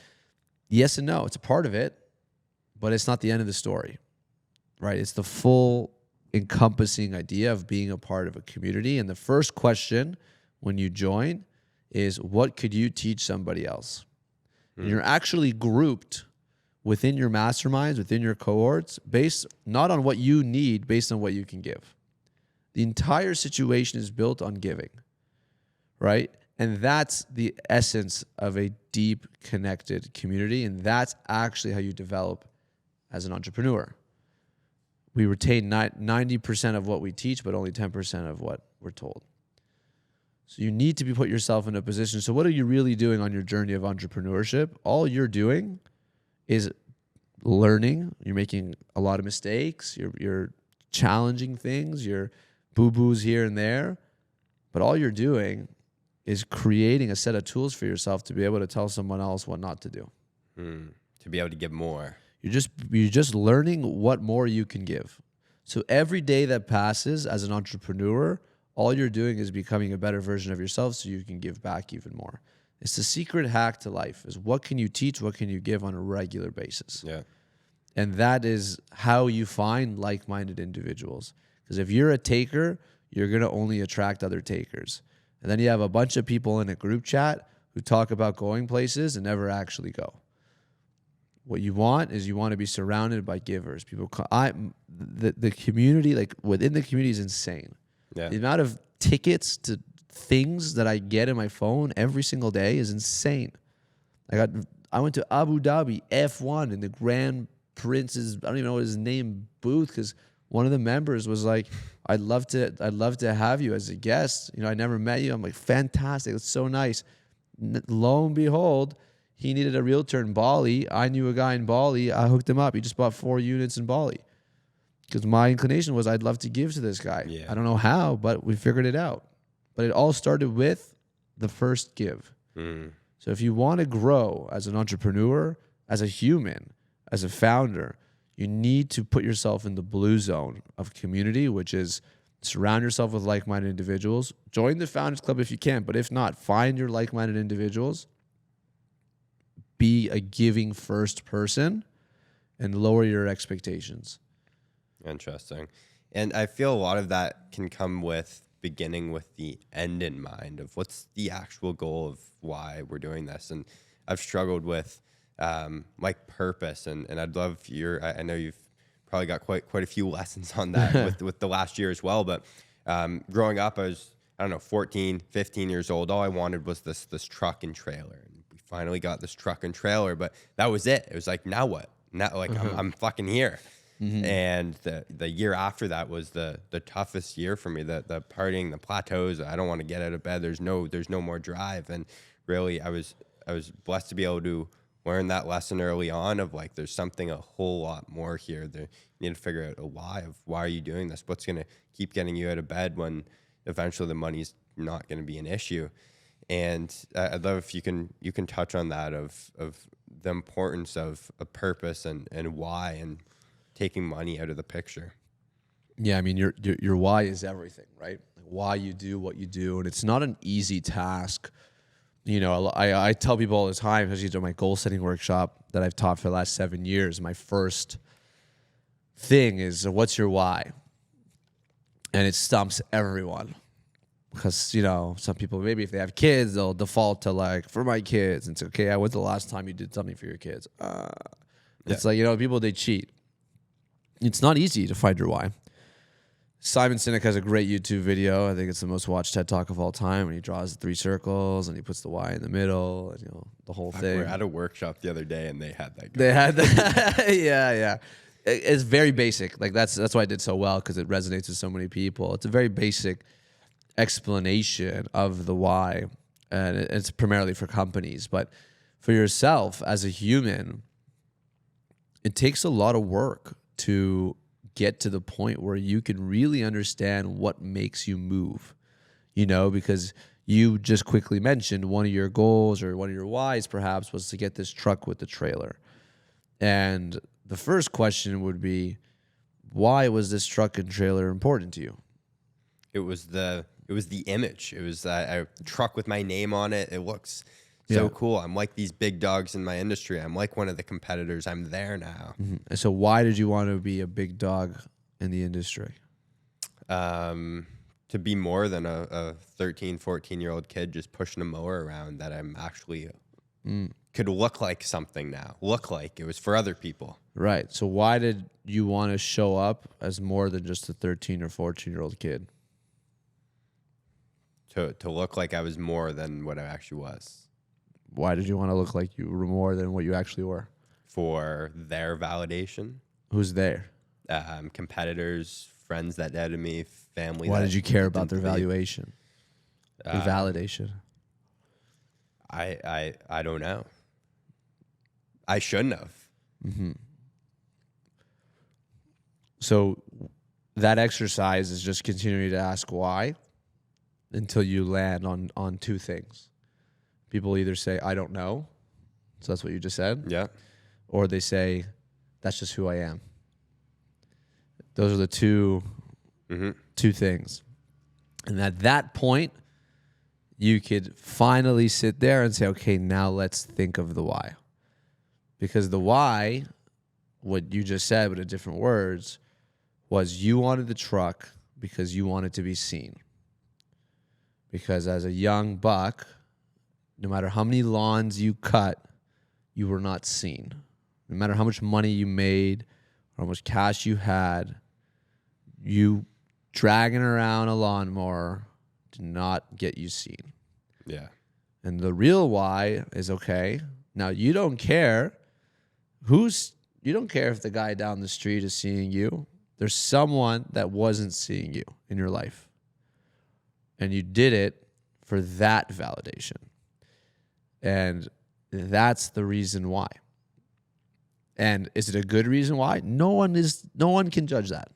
Yes and no. It's a part of it, but it's not the end of the story, right? It's the full encompassing idea of being a part of a community. And the first question when you join is, what could you teach somebody else? And you're actually grouped within your masterminds, within your cohorts, based not on what you need, based on what you can give. The entire situation is built on giving, right? And that's the essence of a deep, connected community. And that's actually how you develop as an entrepreneur. We retain 90% of what we teach, but only 10% of what we're told. So you need to put yourself in a position. So what are you really doing on your journey of entrepreneurship? All you're doing is learning. You're making a lot of mistakes. You're challenging things. You're boo-boos here and there. But all you're doing is creating a set of tools for yourself to be able to tell someone else what not to do. To be able to give more. You're just learning what more you can give. So every day that passes as an entrepreneur, all you're doing is becoming a better version of yourself so you can give back even more. It's the secret hack to life, is what can you teach, what can you give on a regular basis? Yeah. And that is how you find like-minded individuals. Because if you're a taker, you're going to only attract other takers. And then you have a bunch of people in a group chat who talk about going places and never actually go. What you want is you want to be surrounded by givers. The community, like within the community, is insane. Yeah. The amount of tickets to things that I get in my phone every single day is insane. I went to Abu Dhabi F1 in the Grand Prince's, I don't even know what his name, booth, because one of the members was like, I'd love to have you as a guest. You know, I never met you. I'm like, fantastic. It's so nice. Lo and behold, he needed a realtor in Bali. I knew a guy in Bali. I hooked him up. He just bought 4 units in Bali. Because my inclination was I'd love to give to this guy. Yeah. I don't know how, but we figured it out. But it all started with the first give. So if you want to grow as an entrepreneur, as a human, as a founder, you need to put yourself in the blue zone of community, which is surround yourself with like-minded individuals. Join the Founders Club if you can, but if not, find your like-minded individuals. Be a giving first person and lower your expectations. Interesting. And I feel a lot of that can come with beginning with the end in mind of what's the actual goal of why we're doing this. And I've struggled with like purpose, and I'd love I know you've probably got quite a few lessons on that with the last year as well. But growing up, I was, 14, 15 years old. All I wanted was this truck and trailer. And we finally got this truck and trailer, but that was it. It was like, now what? Now, like, I'm fucking here. And the year after that was the toughest year for me. The partying, the plateaus. I don't want to get out of bed. There's no more drive. And really, I was blessed to be able to learn that lesson early on of like, there's something a whole lot more here. You need to figure out a why of why are you doing this? What's going to keep getting you out of bed when eventually the money's not going to be an issue? And I'd love if you can touch on that of the importance of a purpose and why, and taking money out of the picture. Yeah, I mean, your why is everything, right? Like why you do what you do, and it's not an easy task. You know, I tell people all the time, especially during my goal setting workshop that I've taught for the last 7 years, my first thing is, what's your why? And it stumps everyone. Because, you know, some people, maybe if they have kids, they'll default to like, for my kids. And it's okay, when's the last time you did something for your kids? It's like, you know, people, they cheat. It's not easy to find your why. Simon Sinek has a great YouTube video. I think it's the most watched TED Talk of all time. And he draws the 3 circles and he puts the why in the middle, and, you know, the whole thing. We were at a workshop the other day and they had that. They had that. Yeah. it's very basic. Like that's why I did so well, because it resonates with so many people. It's a very basic explanation of the why, and it's primarily for companies. But for yourself as a human, it takes a lot of work to get to the point where you can really understand what makes you move, because you just quickly mentioned one of your goals or one of your whys perhaps was to get this truck with the trailer. And the first question would be, why was this truck and trailer important to you? It was the image. It was a truck with my name on it. It looks so cool. I'm like these big dogs in my industry. I'm like one of the competitors. I'm there now. Mm-hmm. And so why did you want to be a big dog in the industry? To be more than a 13, 14-year-old kid just pushing a mower around, that I'm actually could look like something now. Look like it was for other people. Right. So why did you want to show up as more than just a 13 or 14-year-old kid? To look like I was more than what I actually was. Why did you want to look like you were more than what you actually were? For their validation. Who's there? Competitors, friends that doubted me, family. Why did you care about their valuation? Their validation? I don't know. I shouldn't have. Mm-hmm. So that exercise is just continuing to ask why until you land on two things. People either say, I don't know. So that's what you just said. Yeah. Or they say, that's just who I am. Those are the two things. And at that point, you could finally sit there and say, okay, now let's think of the why. Because the why, what you just said, but in different words, was you wanted the truck because you wanted to be seen. Because as a young buck, no matter how many lawns you cut, you were not seen. No matter how much money you made or how much cash you had, you dragging around a lawnmower did not get you seen. Yeah. And the real why is, okay, now you don't care you don't care if the guy down the street is seeing you. There's someone that wasn't seeing you in your life. And you did it for that validation. And that's the reason why. And is it a good reason why? No one can judge that.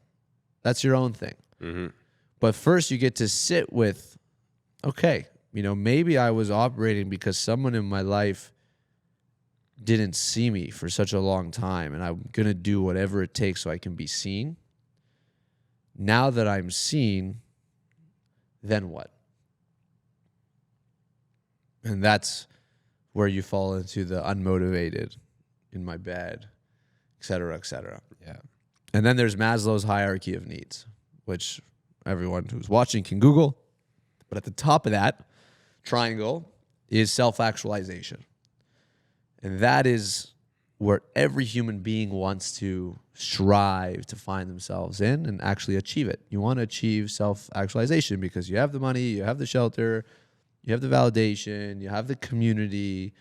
That's your own thing. Mm-hmm. But first you get to sit with, okay, maybe I was operating because someone in my life didn't see me for such a long time, and I'm going to do whatever it takes so I can be seen. Now that I'm seen, then what? And that's where you fall into the unmotivated, in my bed, et cetera, et cetera. Yeah. And then there's Maslow's hierarchy of needs, which everyone who's watching can Google. But at the top of that triangle is self-actualization. And that is where every human being wants to strive to find themselves in and actually achieve it. You want to achieve self-actualization because you have the money, you have the shelter, you have the validation, you have the community.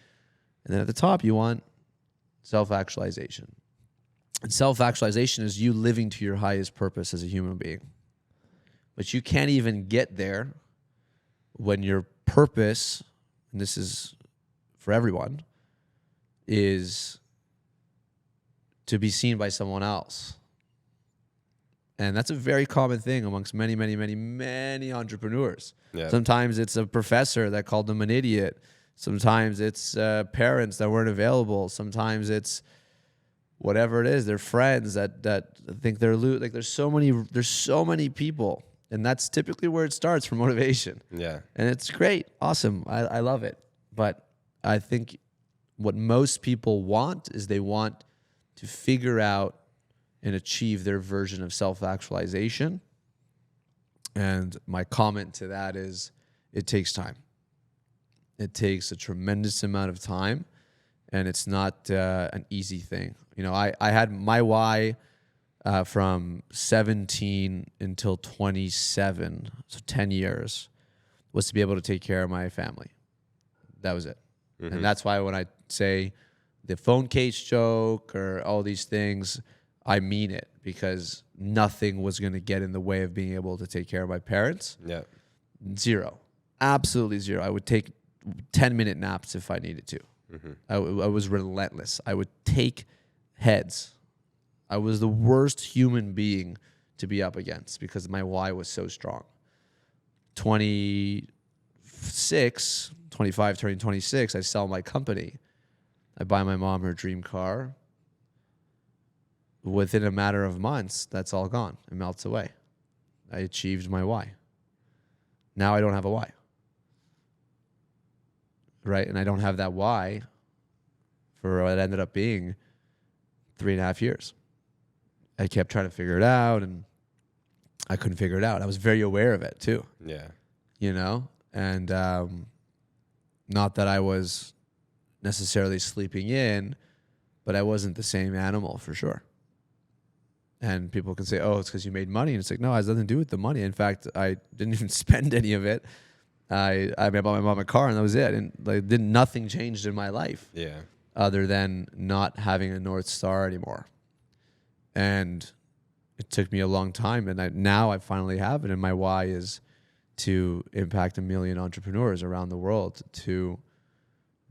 And then at the top, you want self-actualization. And self-actualization is you living to your highest purpose as a human being. But you can't even get there when your purpose, and this is for everyone, is to be seen by someone else. And that's a very common thing amongst many, many, many, many entrepreneurs. Yeah. Sometimes it's a professor that called them an idiot. Sometimes it's parents that weren't available. Sometimes it's whatever it is, their friends that think they're like there's so many people. And that's typically where it starts for motivation. Yeah. And it's great. Awesome. I love it. But I think what most people want is they want to figure out and achieve their version of self-actualization. And my comment to that is it takes time. It takes a tremendous amount of time, and it's not an easy thing. I had my why from 17 until 27, so 10 years, was to be able to take care of my family. That was it. Mm-hmm. And that's why when I say the phone case joke or all these things, I mean it, because nothing was going to get in the way of being able to take care of my parents. Yeah. Zero. Absolutely zero. I would take 10-minute naps if I needed to. I was relentless. I would take heads. I was the worst human being to be up against because my why was so strong. 25 turning 26, I sell my company. I buy my mom her dream car. Within a matter of months, that's all gone. It melts away. I achieved my why. Now I don't have a why. Right? And I don't have that why for what it ended up being 3.5 years. I kept trying to figure it out, and I couldn't figure it out. I was very aware of it too. Yeah. You know? And not that I was necessarily sleeping in, but I wasn't the same animal for sure. And people can say, oh, it's because you made money. And it's like, no, it has nothing to do with the money. In fact, I didn't even spend any of it. I bought my mom a car, and that was it. And nothing changed in my life. Yeah. Other than not having a North Star anymore. And it took me a long time. And now I finally have it. And my why is to impact 1 million entrepreneurs around the world, to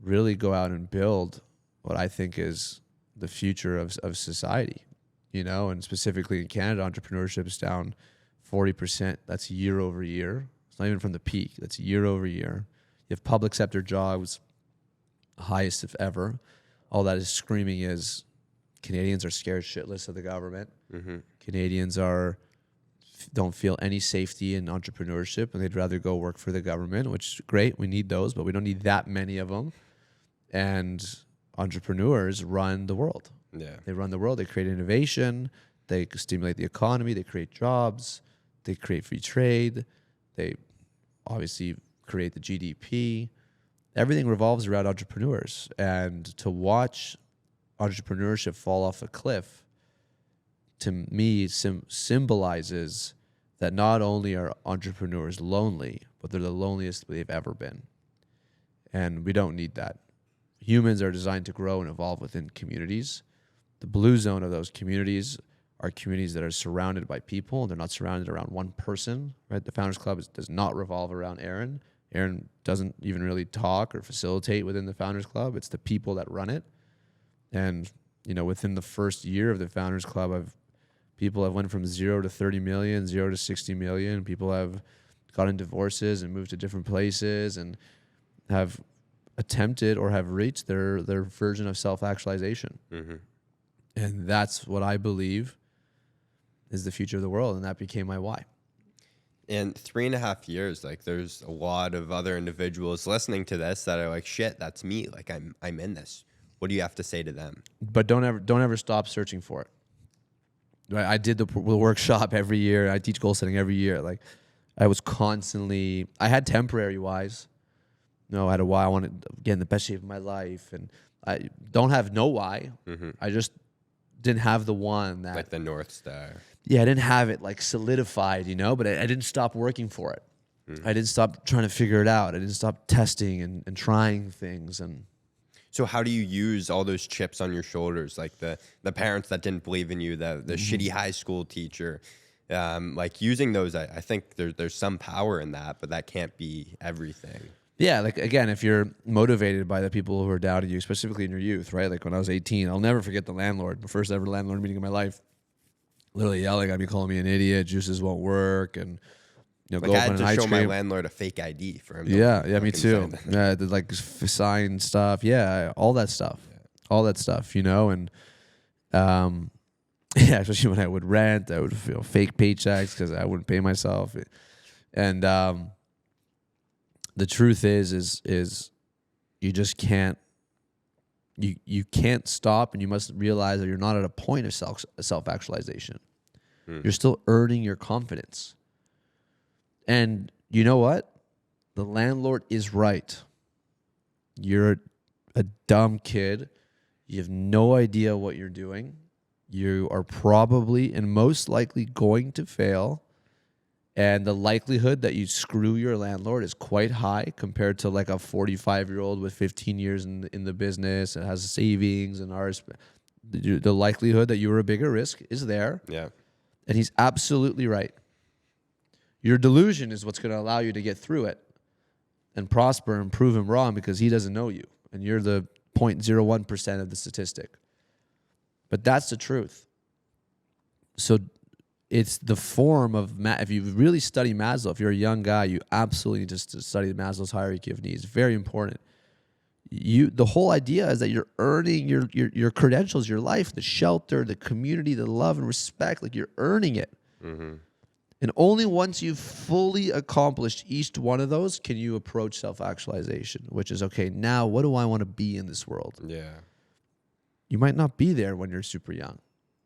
really go out and build what I think is the future of society. You know, and specifically in Canada, entrepreneurship is down 40%. That's year over year. It's not even from the peak. That's year over year. You have public sector jobs, highest if ever. All that is screaming is Canadians are scared shitless of the government. Canadians don't feel any safety in entrepreneurship, and they'd rather go work for the government, which is great. We need those, but we don't need that many of them. And entrepreneurs run the world. Yeah. They run the world. They create innovation. They stimulate the economy. They create jobs. They create free trade. They obviously create the GDP. Everything revolves around entrepreneurs. And to watch entrepreneurship fall off a cliff, to me, symbolizes that not only are entrepreneurs lonely, but they're the loneliest they've ever been. And we don't need that. Humans are designed to grow and evolve within communities. The blue zone of those communities are communities that are surrounded by people. They're not surrounded around one person, right? The Founders Club does not revolve around Aaron. Aaron doesn't even really talk or facilitate within the Founders Club. It's the people that run it. And, you know, within the first year of the Founders Club, people have went from 0 to 30 million, 0 to 60 million. People have gotten divorces and moved to different places and have attempted or have reached their version of self-actualization. And that's what I believe is the future of the world. And that became my why. In 3.5 years, like there's a lot of other individuals listening to this that are like, shit, that's me. Like I'm in this. What do you have to say to them? But don't ever stop searching for it. Right? I did the workshop every year. I teach goal setting every year. Like I had temporary whys. No, I had a why. I wanted to get in the best shape of my life. And I don't have no why. I just didn't have the one that, like the North Star. Yeah, I didn't have it like solidified, you know, but I didn't stop working for it. I didn't stop trying to figure it out. I didn't stop testing and trying things. And so how do you use all those chips on your shoulders? Like the parents that didn't believe in you, the shitty high school teacher, like using those, I think there's some power in that, but that can't be everything. Yeah, like again, if you're motivated by the people who are doubting you, specifically in your youth, right? Like when I was 18, I'll never forget the first ever landlord meeting in my life, literally yelling at me, calling me an idiot, juices won't work, and you know, like go I had open to an ice show cream. my landlord a fake ID for him. Yeah, me too. Yeah, I did like sign stuff. Yeah, all that stuff, you know, and yeah, especially when I would rent, I would feel fake paychecks because I wouldn't pay myself, and the truth is you just can't. You can't stop, and you must realize that you're not at a point of self-actualization. You're still earning your confidence. And you know what? The landlord is right. You're a dumb kid. You have no idea what you're doing. You are probably and most likely going to fail. And the likelihood that you screw your landlord is quite high compared to like a 45-year-old with 15 years in the business and has savings and ours. the likelihood that you were a bigger risk is there. Yeah. And he's absolutely right. Your delusion is what's going to allow you to get through it and prosper and prove him wrong because he doesn't know you. And you're the 0.01% of the statistic. But that's the truth. So it's the form of, if you really study Maslow, if you're a young guy, you absolutely need to study Maslow's hierarchy of needs. Very important. The whole idea is that you're earning your credentials, your life, the shelter, the community, the love and respect. Like you're earning it. Mm-hmm. And only once you've fully accomplished each one of those can you approach self-actualization, which is, okay, now what do I want to be in this world? Yeah. You might not be there when you're super young.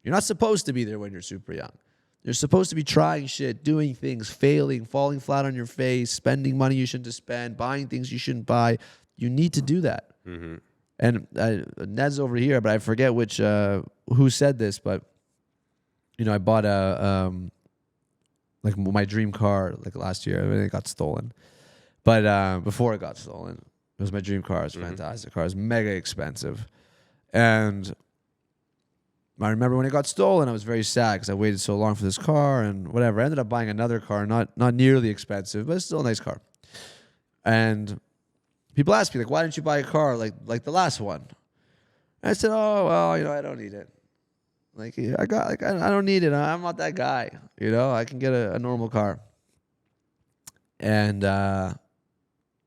You're not supposed to be there when you're super young. You're supposed to be trying shit, doing things, failing, falling flat on your face, spending money you shouldn't spend, buying things you shouldn't buy. You need to do that. Mm-hmm. And Ned's over here, but I forget who said this, but I bought like my dream car like last year. I mean, it got stolen. But before it got stolen, it was my dream car. It was a fantastic car. It was mega expensive. And I remember when it got stolen, I was very sad because I waited so long for this car and whatever. I ended up buying another car, not nearly expensive, but it's still a nice car. And people ask me, like, why didn't you buy a car like the last one? And I said, oh, well, I don't need it. Like, I don't need it. I'm not that guy. I can get a normal car. And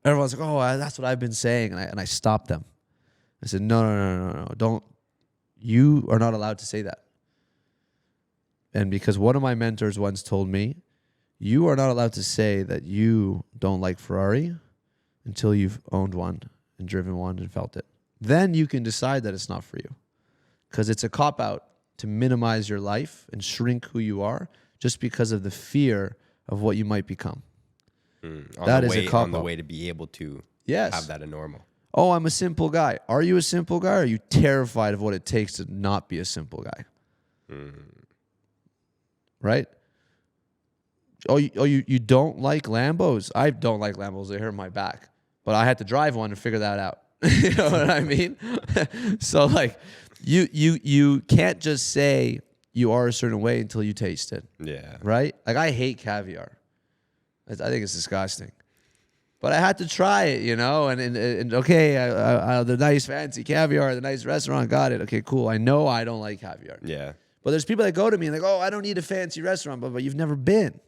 everyone's like, oh, that's what I've been saying. And I stopped them. I said, no. Don't. You are not allowed to say that. And because one of my mentors once told me, you are not allowed to say that you don't like Ferrari until you've owned one and driven one and felt it. Then you can decide that it's not for you. Because it's a cop-out to minimize your life and shrink who you are just because of the fear of what you might become. That is a cop-out. On the way to be able to have that a normal. Oh, I'm a simple guy. Are you a simple guy, or are you terrified of what it takes to not be a simple guy? Right? You don't like Lambos? I don't like Lambos. They hurt my back. But I had to drive one to figure that out. You know what I mean? So, like, you can't just say you are a certain way until you taste it. Yeah. Right? Like, I hate caviar. I think it's disgusting. But I had to try it, and okay, the nice fancy caviar, the nice restaurant, got it. Okay, cool. I know I don't like caviar. Yeah. But there's people that go to me and like, oh, I don't need a fancy restaurant, but you've never been.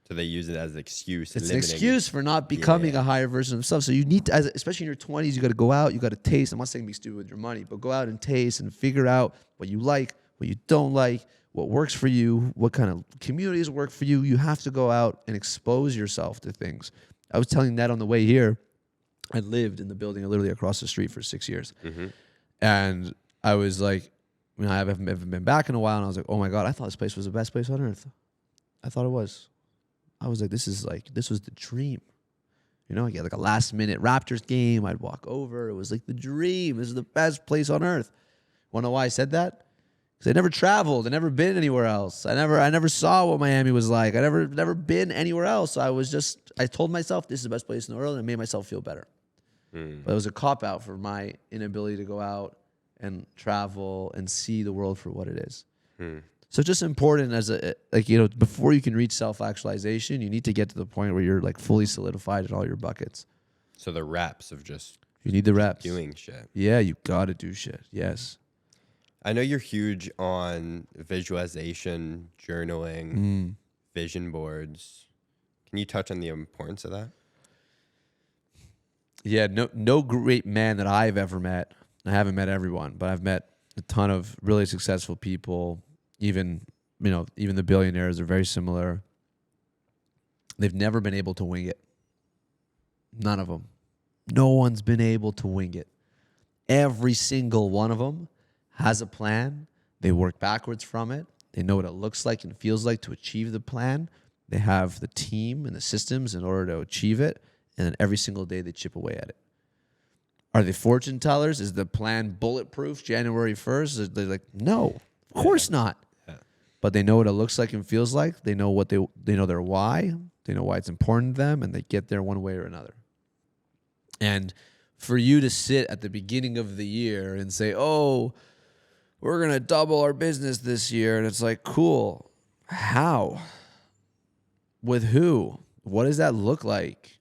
So they use it as an excuse. It's an excuse for not becoming a higher version of themselves. So you need to, especially in your 20s, you got to go out, you got to taste. I'm not saying be stupid with your money, but go out and taste and figure out what you like, what you don't like, what works for you, what kind of communities work for you. You have to go out and expose yourself to things. I was telling Ned on the way here, I lived in the building literally across the street for 6 years. Mm-hmm. And I was like, I haven't been back in a while, and I was like, oh my God, I thought this place was the best place on earth. I thought it was. I was like, this was the dream. I get like a last minute Raptors game. I'd walk over. It was like the dream. This is the best place on earth. Want to know why I said that? Because I never traveled. I never been anywhere else. I never saw what Miami was like. I never been anywhere else. I told myself this is the best place in the world, and it made myself feel better. But it was a cop-out for my inability to go out and travel and see the world for what it is. So it's just important before you can reach self-actualization, you need to get to the point where you're like fully solidified in all your buckets. So the reps of just you need the reps doing shit. Yeah, you gotta do shit. Yes. I know you're huge on visualization, journaling, vision boards. Can you touch on the importance of that? Yeah, no great man that I've ever met. I haven't met everyone, but I've met a ton of really successful people. Even the billionaires are very similar. They've never been able to wing it. None of them. No one's been able to wing it. Every single one of them has a plan. They work backwards from it. They know what it looks like and feels like to achieve the plan. They have the team and the systems in order to achieve it. And then every single day they chip away at it. Are they fortune tellers? Is the plan bulletproof January 1st? They're like, no, of course not. Yeah. But they know what it looks like and feels like. They know they know their why. They know why it's important to them, and they get there one way or another. And for you to sit at the beginning of the year and say, oh, we're going to double our business this year. And it's like, cool. How? With who? What does that look like?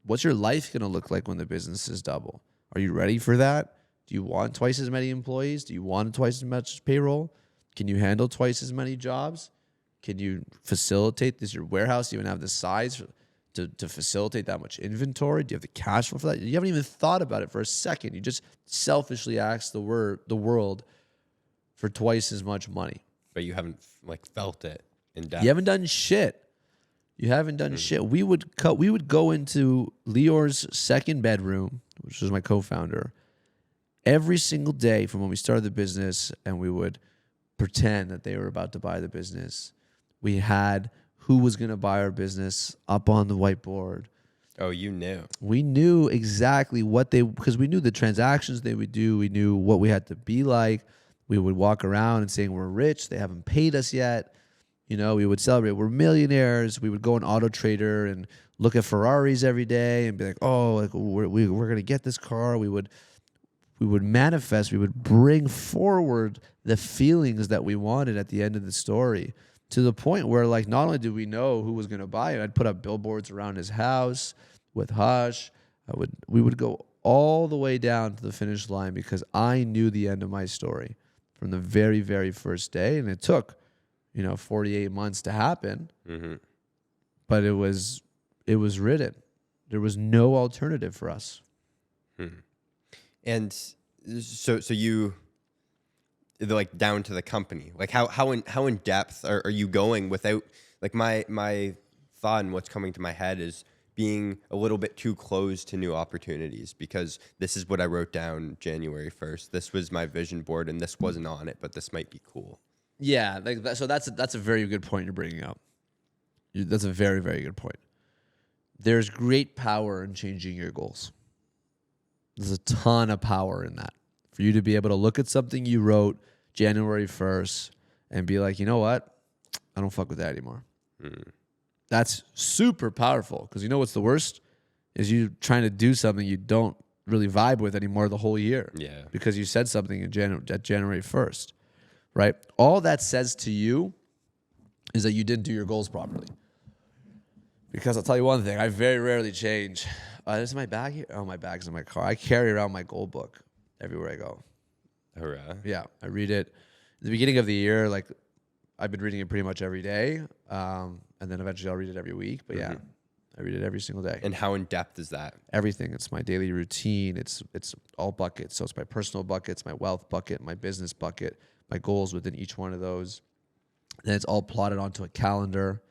What's your life going to look like when the business is double? Are you ready for that? Do you want twice as many employees? Do you want twice as much payroll? Can you handle twice as many jobs? Can you facilitate? Does your warehouse even have the size to facilitate that much inventory? Do you have the cash flow for that? You haven't even thought about it for a second. You just selfishly asked the world for twice as much money. But you haven't like felt it in depth. You haven't done shit. You haven't done shit. We would go into Lior's second bedroom, which was my co-founder, every single day from when we started the business, and we would pretend that they were about to buy the business. We had who was going to buy our business up on the whiteboard. Oh, you knew. We knew exactly what because we knew the transactions they would do. We knew what we had to be like. We would walk around and saying we're rich. They haven't paid us yet. You know, we would celebrate. We're millionaires. We would go on Auto Trader and look at Ferraris every day and be like, oh, like we're going to get this car. We would manifest. We would bring forward the feelings that we wanted at the end of the story, to the point where, like, not only did we know who was going to buy it, I'd put up billboards around his house with Hush. We would go all the way down to the finish line because I knew the end of my story from the very, very first day. And it took, 48 months to happen. Mm-hmm. But it was written. There was no alternative for us. And so you, like, down to the company, like how in depth are you going without, like, my thought and what's coming to my head is being a little bit too close to new opportunities, because this is what I wrote down January 1st. This was my vision board and this wasn't on it, but this might be cool. Yeah. Like that, so that's a very good point you're bringing up. That's a very, very good point. There's great power in changing your goals. There's a ton of power in that. For you to be able to look at something you wrote January 1st and be like, you know what? I don't fuck with that anymore. That's super powerful, because you know what's the worst? Is you trying to do something you don't really vibe with anymore the whole year. Yeah. Because you said something at January 1st, right? All that says to you is that you didn't do your goals properly. Because I'll tell you one thing, I very rarely change. Is my bag here? Oh, my bag's in my car. I carry around my goal book everywhere I go. Hurrah. Yeah, I read it. At the beginning of the year, like, I've been reading it pretty much every day. And then eventually I'll read it every week. But yeah, I read it every single day. And how in depth is that? Everything. It's my daily routine. It's all buckets. So it's my personal buckets, my wealth bucket, my business bucket, my goals within each one of those. And it's all plotted onto a calendar.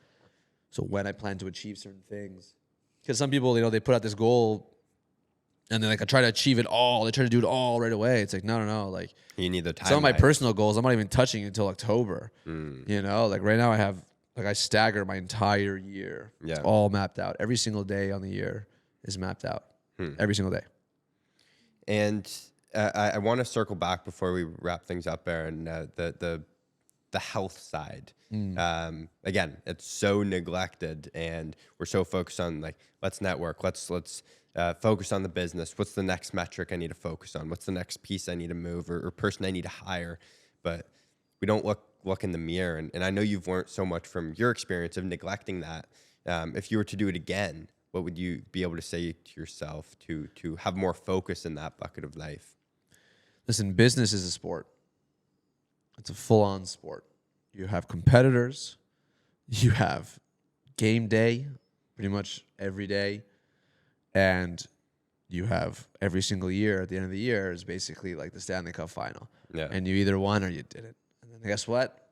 So when I plan to achieve certain things. Because some people, they put out this goal and they're like, I try to achieve it all. They try to do it all right away. It's like, no. Like, you need the time. Some of my personal goals, I'm not even touching until October. Like right now I stagger my entire year. Yeah. It's all mapped out. Every single day on the year is mapped out. Every single day. And I want to circle back before we wrap things up, Aaron, the health side. Again, it's so neglected, and we're so focused on, like, let's network, let's focus on the business. What's the next metric I need to focus on? What's the next piece I need to move or person I need to hire? But we don't look in the mirror. And I know you've learned so much from your experience of neglecting that. If you were to do it again, what would you be able to say to yourself to have more focus in that bucket of life? Listen, business is a sport. It's a full-on sport. You have competitors. You have game day pretty much every day. And you have every single year, at the end of the year, is basically like the Stanley Cup final. Yeah. And you either won or you didn't. And then guess what?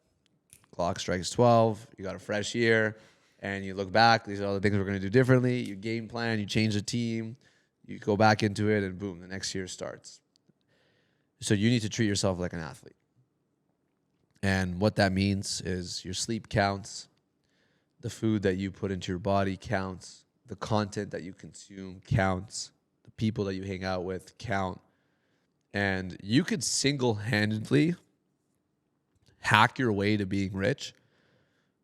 Clock strikes 12. You got a fresh year. And you look back. These are all the things we're going to do differently. You game plan. You change the team. You go back into it. And boom, the next year starts. So you need to treat yourself like an athlete. And what that means is your sleep counts, the food that you put into your body counts, the content that you consume counts, the people that you hang out with count. And you could single-handedly hack your way to being rich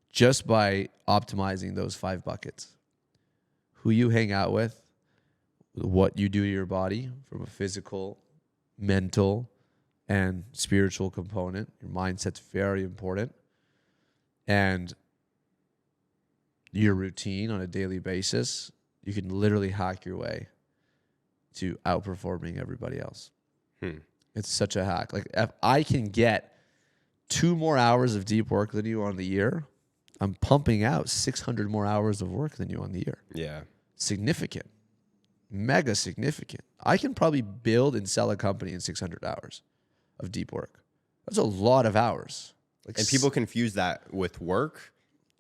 just by optimizing those 5 buckets. Who you hang out with, what you do to your body from a physical, mental, and spiritual component. Your mindset's very important. And your routine on a daily basis, you can literally hack your way to outperforming everybody else. It's such a hack. Like if I can get 2 more hours of deep work than you on the year, I'm pumping out 600 more hours of work than you on the year. Yeah. Significant. Mega significant. I can probably build and sell a company in 600 hours of deep work. That's a lot of hours. Like, and people confuse that with work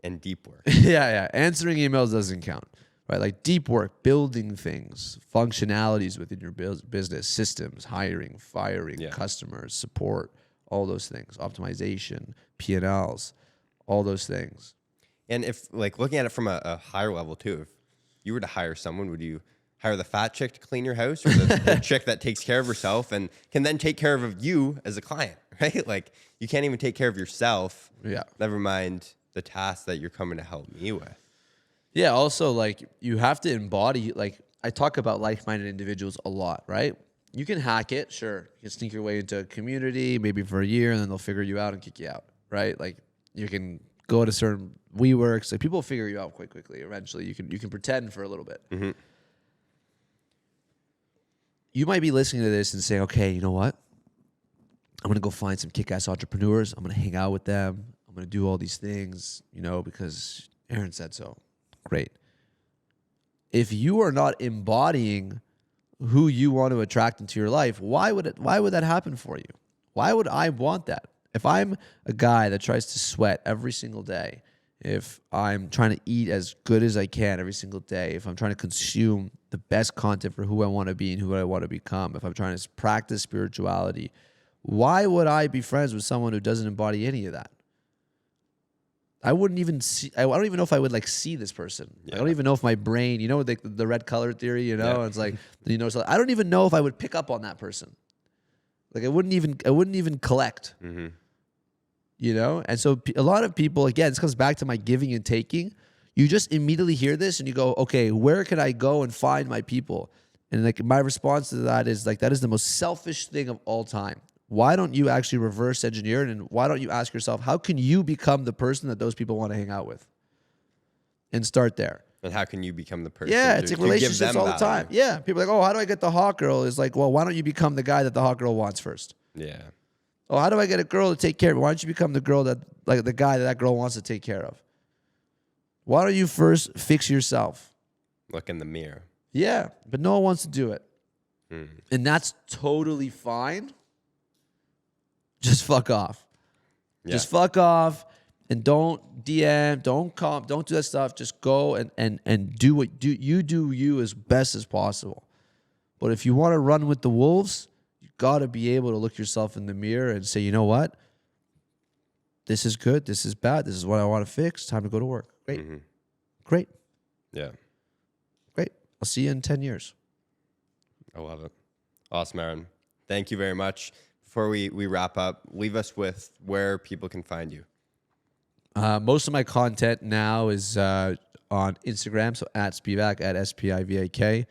and deep work. Yeah. Answering emails doesn't count, right? Like deep work, building things, functionalities within your business, systems, hiring, firing, customers, support, all those things, optimization, P&Ls, all those things. And if, like, looking at it from a higher level too, if you were to hire someone, would you hire the fat chick to clean your house, or the chick that takes care of herself and can then take care of you as a client, right? Like, you can't even take care of yourself. Yeah. Never mind the tasks that you're coming to help me with. Yeah. Also, like, you have to embody, like, I talk about like-minded individuals a lot, right? You can hack it, sure. You can sneak your way into a community, maybe for a year, and then they'll figure you out and kick you out, right? Like, you can go to certain WeWorks. Like, people figure you out quite quickly. Eventually, you can pretend for a little bit. Mm-hmm. You might be listening to this and saying, okay, you know what? I'm going to go find some kick-ass entrepreneurs. I'm going to hang out with them. I'm going to do all these things, because Aaron said so. Great. If you are not embodying who you want to attract into your life, why would that happen for you? Why would I want that? If I'm a guy that tries to sweat every single day, if I'm trying to eat as good as I can every single day, if I'm trying to consume the best content for who I want to be and who I want to become, if I'm trying to practice spirituality, why would I be friends with someone who doesn't embody any of that? I don't even know if I would see this person. Yeah. I don't even know if my brain, the red color theory, it's like, so I don't even know if I would pick up on that person. Like, I wouldn't even collect. Mm-hmm. And so a lot of people, again, this comes back to my giving and taking. You just immediately hear this and you go, okay, where can I go and find my people? And my response to that is that is the most selfish thing of all time. Why don't you actually reverse engineer it? And why don't you ask yourself, how can you become the person that those people want to hang out with? And start there. And how can you become the person? Yeah, it's like relationships all the time. Yeah, people are like, oh, how do I get the hot girl? It's like, well, why don't you become the guy that the hot girl wants first? Yeah. Oh, how do I get a girl to take care of me? Why don't you become the girl the guy that girl wants to take care of? Why don't you first fix yourself? Look in the mirror. Yeah, but no one wants to do it. And that's totally fine. Just fuck off. Yeah. Just fuck off and don't DM, don't comp, don't do that stuff. Just go and do you as best as possible. But if you want to run with the wolves, you got to be able to look yourself in the mirror and say, you know what? This is good. This is bad. This is what I want to fix. Time to go to work. Great. Mm-hmm. Great. Yeah. Great. I'll see you in 10 years. I love it. Awesome, Aaron. Thank you very much. Before we wrap up, leave us with where people can find you. Most of my content now is on Instagram, so at Spivak, at Spivak,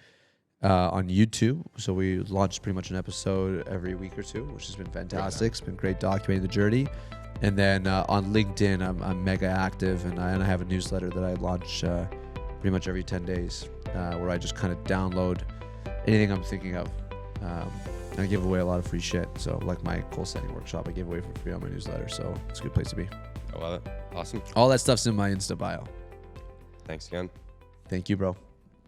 on YouTube. So we launch pretty much an episode every week or two, which has been fantastic. It's been great documenting the journey. And then on LinkedIn, I'm mega active, and I have a newsletter that I launch pretty much every 10 days, where I just kind of download anything I'm thinking of. I give away a lot of free shit. So like my goal setting workshop, I give away for free on my newsletter. So it's a good place to be. I love it. Awesome. All that stuff's in my Insta bio. Thanks again. Thank you, bro.